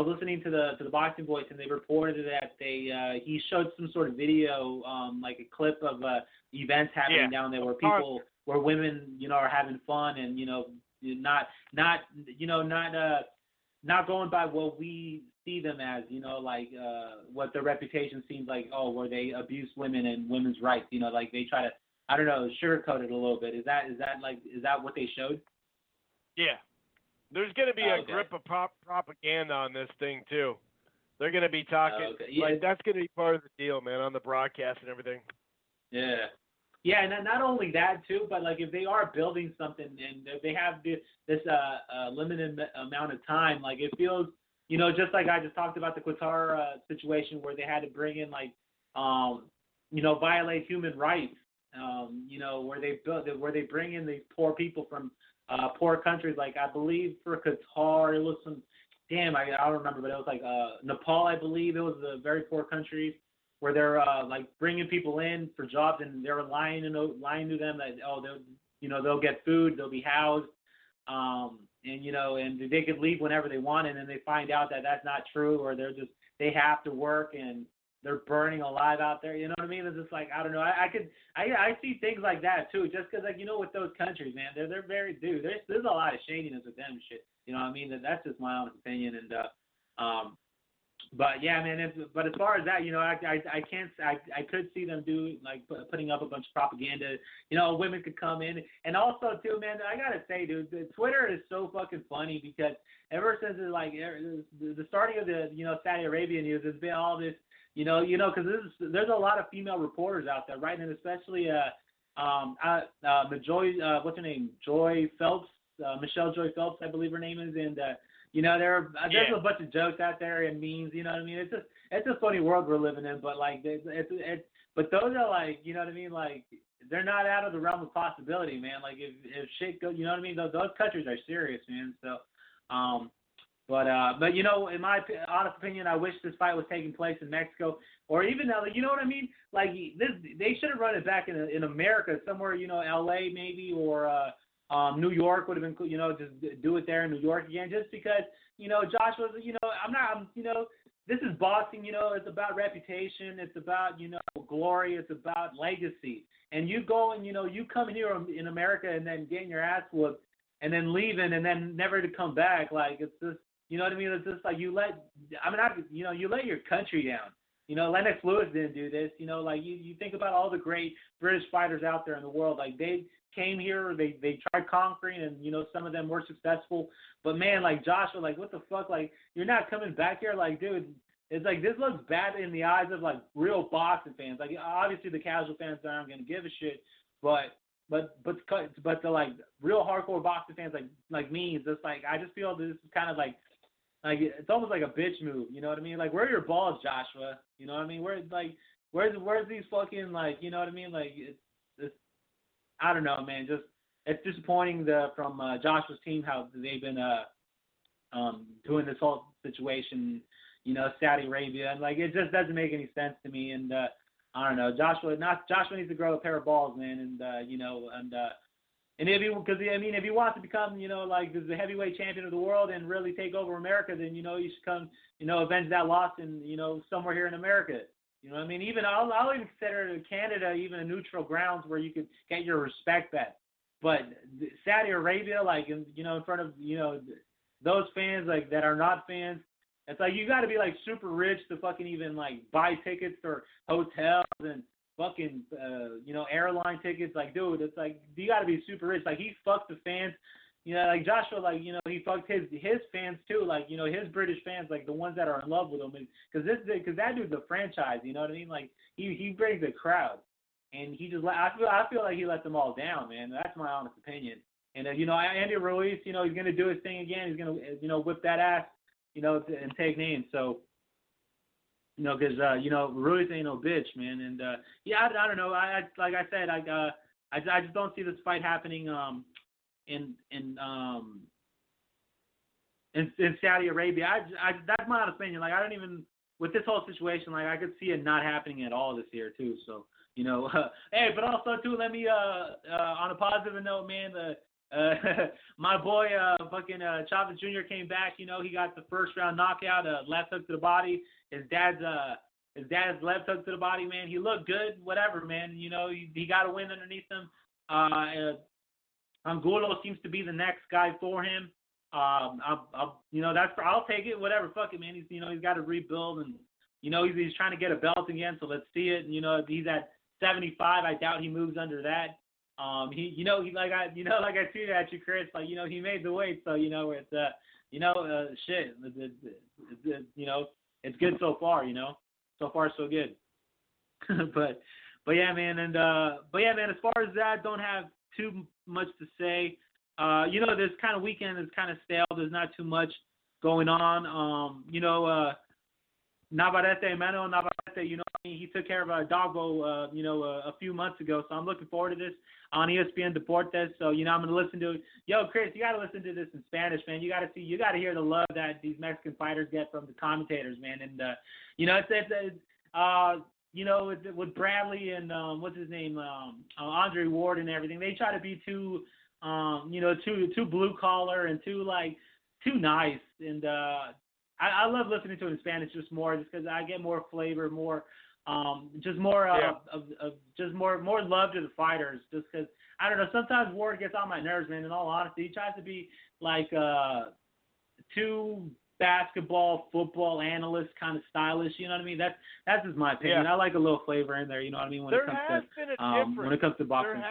listening to the Boxing Voice, and they reported that he showed some sort of video, like a clip of events happening down there where women, are having fun and not going by what we see them as, what their reputation seems like. Oh, where they abuse women and women's rights. Like they try to, I don't know, sugarcoat it a little bit. Is that what they showed? Yeah. There's going to be a grip of propaganda on this thing, too. They're going to be talking. That's going to be part of the deal, man, on the broadcast and everything. Yeah. Yeah, and not only that, too, but, like, if they are building something and they have this limited amount of time, like, it feels, just like I just talked about the Qatar situation where they had to bring in, like, violate human rights, where they bring in these poor people from poor countries, like I believe for Qatar, it was some, I don't remember, but it was like Nepal, I believe. It was a very poor country where they're like bringing people in for jobs, and they're lying to them that they'll get food, they'll be housed, and they could leave whenever they want, and then they find out that that's not true, or they have to work and they're burning alive out there. You know what I mean? It's just like, I don't know. I see things like that too, just because, like, with those countries, man, they're very, dude, there's a lot of shadiness with them shit. You know what I mean? That's just my honest opinion. And, but yeah, man, but as far as that, I could see them putting up a bunch of propaganda. Women could come in, and also too, man, I gotta say, dude, Twitter is so fucking funny because ever since the starting of the Saudi Arabia news, there's been all this, because there's a lot of female reporters out there, right? And especially the Joy, what's her name? Joy Phelps, Michelle Joy Phelps, I believe her name is, and there's a bunch of jokes out there and memes. You know what I mean? It's a funny world we're living in, but like but those are like, you know what I mean? Like they're not out of the realm of possibility, man. Like if shit goes, you know what I mean? Those countries are serious, man. So, but in my honest opinion, I wish this fight was taking place in Mexico, or even you know what I mean? Like they should have run it back in America somewhere, L.A. maybe, or New York would have been, just do it there in New York again, just because, Joshua's, this is boxing, it's about reputation, it's about, glory, it's about legacy. And you go and, you come here in America and then getting your ass whooped and then leaving and then never to come back. Like, it's just, you know what I mean? It's just like you let your country down. Lennox Lewis didn't do this. Like you think about all the great British fighters out there in the world. Like they came here, they tried conquering, and some of them were successful. But man, like Joshua, like what the fuck? Like you're not coming back here, like dude. It's like this looks bad in the eyes of like real boxing fans. Like obviously the casual fans aren't gonna give a shit, but the like real hardcore boxing fans like me, it's just like I just feel this is kind of like it's almost like a bitch move. You know what I mean? Like where are your balls, Joshua? You know what I mean? Where's these fucking like, you know what I mean? Like it's I don't know, man. Just it's disappointing from Joshua's team how they've been doing this whole situation, Saudi Arabia, and like it just doesn't make any sense to me. And I don't know, Joshua needs to grow a pair of balls, man. And if he wants to become, like the heavyweight champion of the world and really take over America, then he should come, avenge that loss in, somewhere here in America. You know what I mean? Even I'll even consider Canada even a neutral grounds where you could get your respect back. But Saudi Arabia, like in front of those fans like that are not fans, it's like you got to be like super rich to fucking even like buy tickets or hotels and fucking airline tickets. Like dude, it's like you got to be super rich. Like he fucked the fans. Like Joshua, like, he fucked his fans too, like, his British fans, like the ones that are in love with him, because that dude's a franchise, you know what I mean? Like he brings a crowd, and he just I feel like he let them all down, man. That's my honest opinion. And Andy Ruiz, he's gonna do his thing again. He's gonna whip that ass, and take names. So, because Ruiz ain't no bitch, man. And I don't know. Like I said, I just don't see this fight happening. In Saudi Arabia, that's my honest opinion. Like I don't even with this whole situation, like I could see it not happening at all this year too. So hey, but also too, let me on a positive note, man. My boy, fucking Chavez Jr. came back. He got the first round knockout, left hook to the body. His dad's left hook to the body, man. He looked good, whatever, man. He got a win underneath him. Angulo seems to be the next guy for him. I'll take it, whatever. Fuck it, man. He's got to rebuild, and he's trying to get a belt again. So let's see it. And, he's at 75. I doubt he moves under that. He like I tweeted at you, Chris. Like he made the weight, so it's shit. It's good so far. So far so good. but yeah, man. And as far as that, don't have too much to say. This kind of weekend is kind of stale. There's not too much going on. Emmanuel Navarrete, he took care of Dogbo, a few months ago. So I'm looking forward to this on ESPN Deportes. So, I'm going to listen to it. Yo, Chris, you got to listen to this in Spanish, man. You got to hear the love that these Mexican fighters get from the commentators, man. And, with Bradley and what's his name, Andre Ward and everything, they try to be too blue collar and too nice. And I love listening to it in Spanish just because I get more flavor, more more love to the fighters. Just because I don't know, sometimes Ward gets on my nerves, man. In all honesty, he tries to be like too basketball, football analyst kind of stylish, you know what I mean? That's just my opinion. Yeah. I like a little flavor in there, you know what I mean? When it comes to boxing,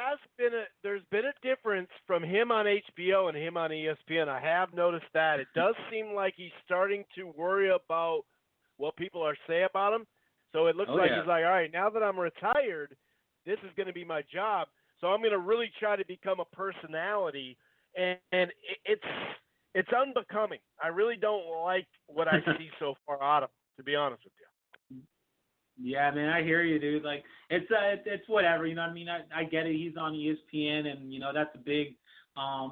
there's been a difference from him on HBO and him on ESPN. I have noticed that. It does seem like he's starting to worry about what people are saying about him. So it looks he's like, all right, now that I'm retired, this is going to be my job. So I'm going to really try to become a personality, and it's unbecoming. I really don't like what I see so far out of him, to be honest with you. Yeah, man, I hear you, dude. Like, it's whatever, you know what I mean? I get it. He's on ESPN, and, you know, that's a big,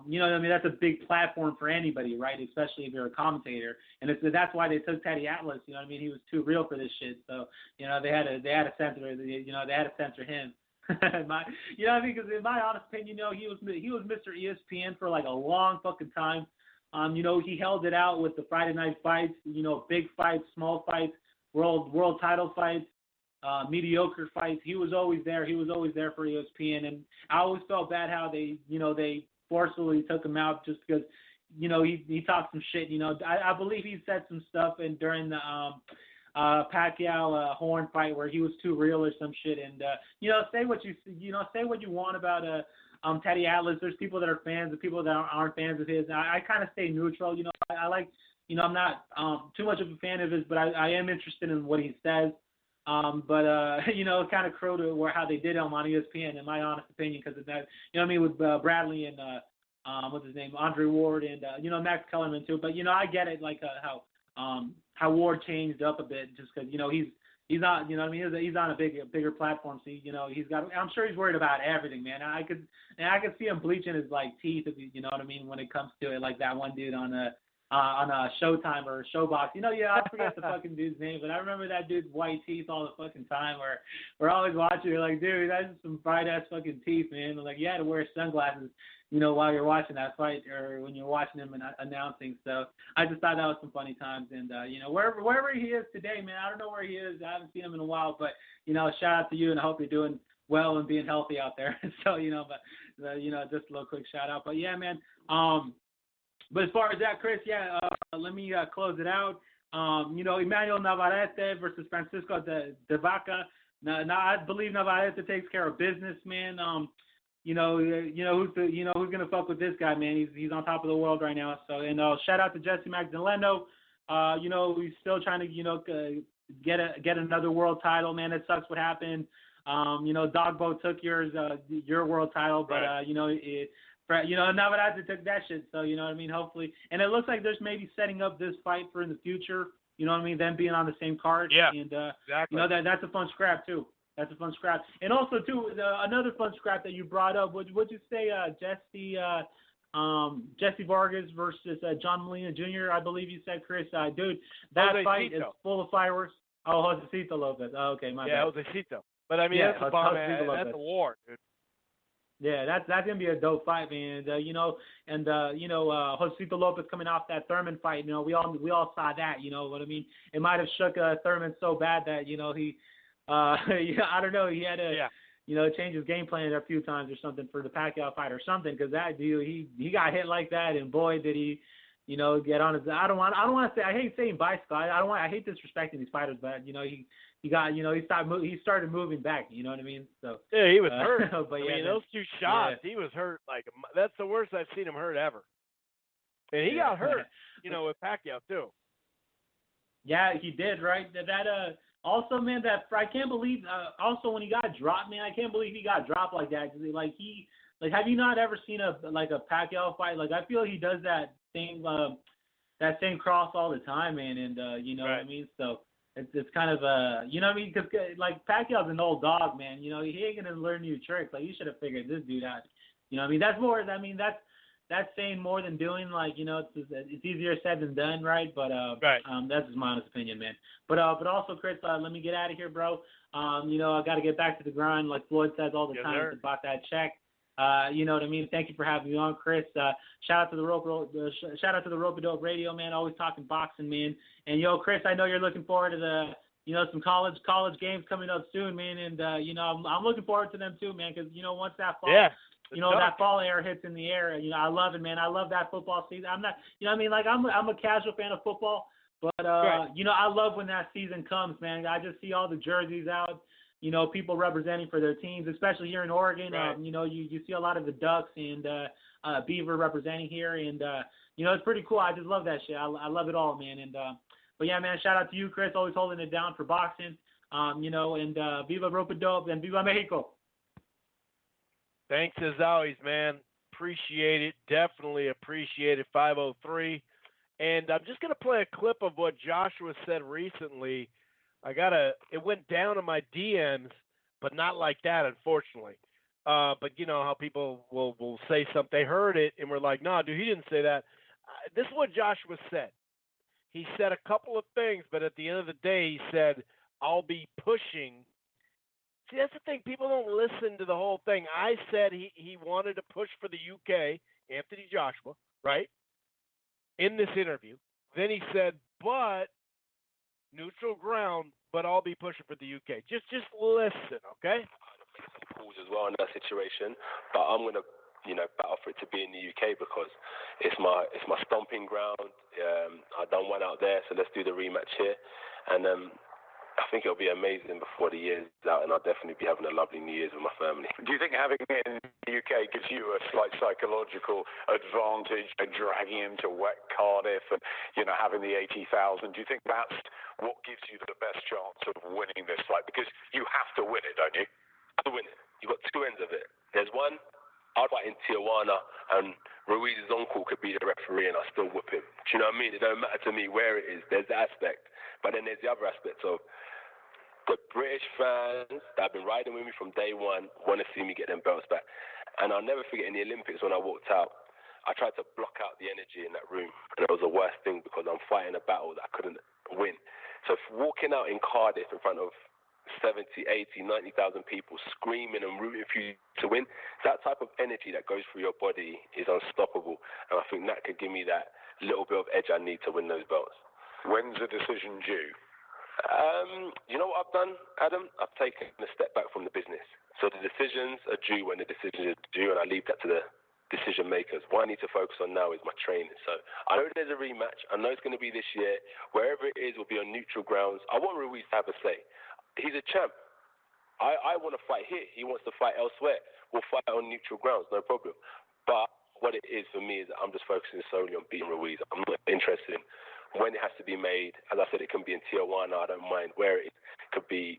you know what I mean? That's a big platform for anybody, right? Especially if you're a commentator. And that's why they took Teddy Atlas, you know what I mean? He was too real for this shit. So, you know, they had to censor him. You know what I mean? Because in my honest opinion, you know, he was Mr. ESPN for like a long fucking time. You know, he held it out with the Friday night fights, you know, big fights, small fights, world title fights, mediocre fights. He was always there. He was always there for ESPN. And I always felt bad how they forcefully took him out just because, you know, he talked some shit. You know, I believe he said some stuff during the Pacquiao Horn fight where he was too real or some shit. And you know, say what you want about Teddy Atlas. There's people that are fans and people that aren't fans of his. I kind of stay neutral. You know, I like, you know, I'm not too much of a fan of his, but I am interested in what he says. But you know, kind of crow to how they did him on ESPN, in my honest opinion, because of that. You know what I mean, with Bradley and what's his name, Andre Ward, and you know, Max Kellerman too. But you know, I get it, like how Ward changed up a bit, just because, you know, he's not, you know what I mean, he's on a bigger platform, so, you know, I'm sure he's worried about everything, man. I could see him bleaching his like teeth, if you know what I mean, when it comes to it, like that one dude on a Showtime or Showbox. You know, yeah, I forget the fucking dude's name, but I remember that dude's white teeth all the fucking time. Where we're always watching. You're like, dude, that's some bright ass fucking teeth, man. Like, you had to wear sunglasses, you know, while you're watching that fight or when you're watching him and announcing. So I just thought that was some funny times. And you know, wherever he is today, man, I don't know where he is. I haven't seen him in a while, but you know, shout out to you, and I hope you're doing well and being healthy out there. So, you know, but you know, just a little quick shout out. But yeah, man. But as far as that, Chris, yeah, let me close it out. You know, Emmanuel Navarrete versus Francisco de Vaca. Now, I believe Navarrete takes care of business, man. You know who's gonna fuck with this guy, man? He's on top of the world right now. So, and shout out to Jesse Magdaleno. You know, he's still trying to, you know, get another world title, man. It sucks what happened. You know, Dogbo took your world title, but right. You know, Navarrete took that shit, so, you know what I mean, hopefully. And it looks like there's maybe setting up this fight for in the future, you know what I mean, them being on the same card. Yeah, and, exactly. You know, that's a fun scrap, too. That's a fun scrap. And also, too, another fun scrap that you brought up, would you say Jesse Vargas versus John Molina Jr., I believe you said, Chris. Dude, that fight is full of fireworks. Oh, Josecito Lopez. Oh, okay, my bad. Yeah, Josecito. But, I mean, that's a bomb. That's a war, dude. Yeah, that's gonna be a dope fight, man. You know, and Josecito Lopez coming off that Thurman fight. You know, we all saw that. You know what I mean? It might have shook Thurman so bad that, you know, he, I don't know, he had to, you know, change his game plan a few times or something for the Pacquiao fight or something, because that dude, he got hit like that, and boy did he, you know, get on his. I don't want to say, I hate saying bicycle. I hate disrespecting these fighters, but, you know, he got, you know, he started moving back, you know what I mean? So yeah, he was hurt. But I mean, those two shots, he was hurt. Like, that's the worst I've seen him hurt ever. And he got hurt, you know, with Pacquiao too. Yeah, he did, right? Also, man, I can't believe. Also, when he got dropped, man, I can't believe he got dropped like that. Cause have you not ever seen a Pacquiao fight? Like, I feel he does that same cross all the time, man. And you know what I mean? So. It's kind of you know what I mean? Because, like, Pacquiao's an old dog, man. You know, he ain't going to learn new tricks. Like, you should have figured this dude out. You know what I mean? That's more, I mean, that's saying more than doing. Like, you know, it's easier said than done, right? But that's just my honest opinion, man. But also, Chris, let me get out of here, bro. You know, I got to get back to the grind, like Floyd says all the time. It's about that check. You know what I mean? Thank you for having me on, Chris. Shout out to the Rope-A-Dope Radio, man. Always talking boxing, man. And yo, Chris, I know you're looking forward to some college games coming up soon, man. And you know, I'm looking forward to them too, man. Because, you know, once that fall, that fall air hits in the air, you know, I love it, man. I love that football season. I'm not, you know what I mean? Like, I'm a casual fan of football, but you know, I love when that season comes, man. I just see all the jerseys out. You know, people representing for their teams, especially here in Oregon. Right. You know, you see a lot of the Ducks and Beaver representing here, and you know, it's pretty cool. I just love that shit. I love it all, man. And but yeah, man, shout out to you, Chris, always holding it down for boxing. You know, and Viva Rope-A-Dope and Viva Mexico. Thanks as always, man. Appreciate it. Definitely appreciate it. 503. And I'm just going to play a clip of what Joshua said recently. It went down in my DMs, but not like that, unfortunately. But you know how people will say something. They heard it and were like, no, dude, he didn't say that. This is what Joshua said. He said a couple of things, but at the end of the day, he said, I'll be pushing. See, that's the thing. People don't listen to the whole thing. I said he wanted to push for the UK, Anthony Joshua, right, in this interview. Then he said, but neutral ground, but I'll be pushing for the UK. Just listen, okay? Pools as well in that situation, but I'm gonna, battle for it to be in the UK because it's my stomping ground. I done one out there, so let's do the rematch here, and I think it'll be amazing before the year's out, and I'll definitely be having a lovely New Year's with my family. Do you think having it in the UK gives you a slight psychological advantage and dragging him to wet Cardiff and, having the 80,000? Do you think that's what gives you the best chance of winning this fight? Because you have to win it, don't you? To win it. You've got two ends of it. There's one, I'd fight in Tijuana, and Ruiz's uncle could be the referee, and I'll still whoop him. Do you know what I mean? It don't matter to me where it is. There's that aspect. But then there's the other aspect of the British fans that have been riding with me from day one want to see me get them belts back. And I'll never forget in the Olympics when I walked out, I tried to block out the energy in that room. And it was the worst thing because I'm fighting a battle that I couldn't win. So walking out in Cardiff in front of 70, 80, 90,000 people screaming and rooting for you to win, that type of energy that goes through your body is unstoppable. And I think that could give me that little bit of edge I need to win those belts. When's the decision due? You know what I've done, Adam? I've taken a step back from the business. So the decisions are due when the decisions are due, and I leave that to the decision makers. What I need to focus on now is my training. So I know there's a rematch. I know it's going to be this year. Wherever it is will be on neutral grounds. I want Ruiz to have a say. He's a champ. I want to fight here. He wants to fight elsewhere. We'll fight on neutral grounds, no problem. But what it is for me is that I'm just focusing solely on beating Ruiz. I'm not interested in when it has to be made. As I said, it can be in Tijuana. I don't mind where it is. Could be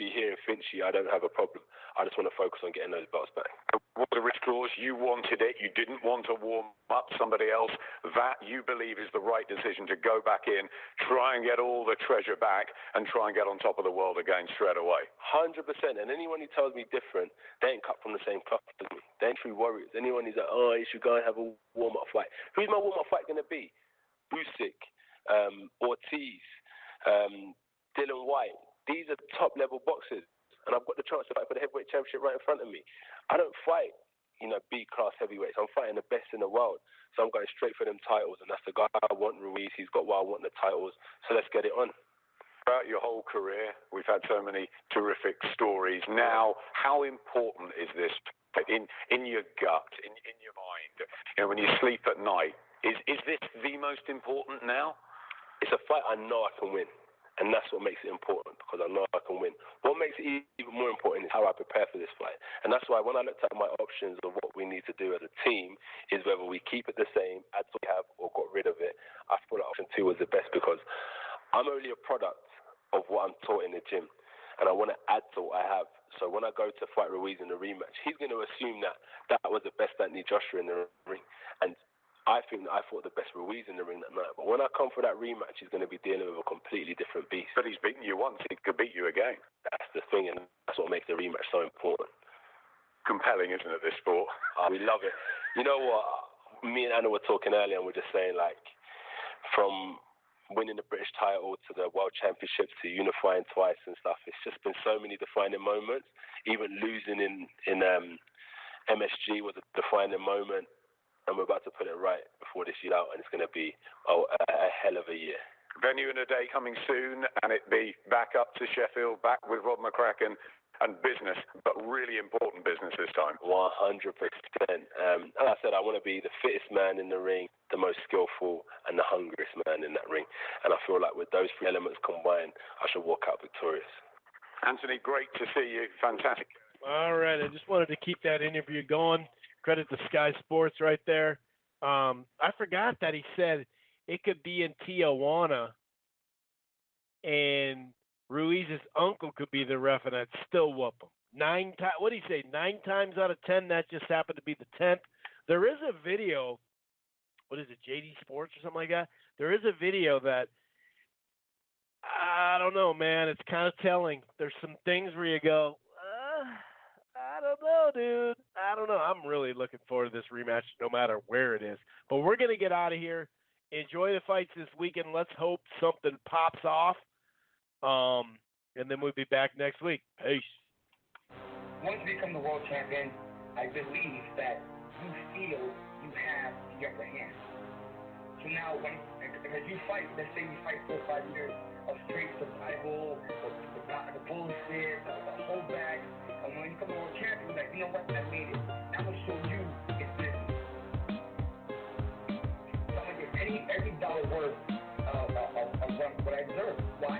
here in Finchy. I don't have a problem. I just want to focus on getting those belts back. What the risk clause? You wanted it. You didn't want to warm up somebody else. That you believe is the right decision to go back in, try and get all the treasure back, and try and get on top of the world again straight away. 100%. And anyone who tells me different, they ain't cut from the same cloth as me. They ain't true warriors. Anyone who's like, you should go and have a warm-up fight. Who's my warm-up fight going to be? Usyk, Ortiz, Dillian Whyte. These are top-level boxers, and I've got the chance to fight for the heavyweight championship right in front of me. I don't fight, B-class heavyweights. I'm fighting the best in the world, so I'm going straight for them titles, and that's the guy I want, Ruiz. He's got what I want, the titles, so let's get it on. Throughout your whole career, we've had so many terrific stories. Now, how important is this in your gut, in your mind? When you sleep at night, is this the most important now? It's a fight I know I can win. And that's what makes it important, because I know I can win. What makes it even more important is how I prepare for this fight. And that's why when I looked at my options of what we need to do as a team is whether we keep it the same, add what we have, or got rid of it. I thought option 2 was the best because I'm only a product of what I'm taught in the gym. And I want to add to what I have. So when I go to fight Ruiz in the rematch, he's going to assume that was the best Anthony Joshua in the ring. And I think that I fought the best Ruiz in the ring that night. But when I come for that rematch, he's going to be dealing with a completely different beast. But he's beaten you once. He could beat you again. That's the thing, and that's what makes the rematch so important. Compelling, isn't it, this sport? We love it. You know what? Me and Anna were talking earlier, and we're just saying, from winning the British title to the World Championships to unifying twice and stuff, it's just been so many defining moments. Even losing in MSG was a defining moment. And we're about to put it right before this year out, and it's going to be a hell of a year. Venue and a day coming soon, and it be back up to Sheffield, back with Rob McCracken, and business, but really important business this time. 100%. As I said, I want to be the fittest man in the ring, the most skillful, and the hungriest man in that ring. And I feel like with those 3 elements combined, I should walk out victorious. Anthony, great to see you. Fantastic. All right. I just wanted to keep that interview going. Credit to Sky Sports right there. I forgot that he said it could be in Tijuana, and Ruiz's uncle could be the ref, and I'd still whoop him. what do you say, 9 times out of 10, that just happened to be the 10th. There is a video, what is it, JD Sports or something like that? There is a video that, I don't know, man, it's kind of telling. There's some things where you go, I don't know, dude. I don't know. I'm really looking forward to this rematch no matter where it is. But we're going to get out of here. Enjoy the fights this weekend. Let's hope something pops off. And then we'll be back next week. Peace. Once you become the world champion, I believe that you feel you have the upper hand. So now, as you fight, let's say you fight 4 or 5 years of straight survival, the bullshit, the holdback, and when you become the world champion, you're like, you know what, I made it. Now I'm going to show you it's business. So I'm going to get every dollar worth of what I deserve. Why?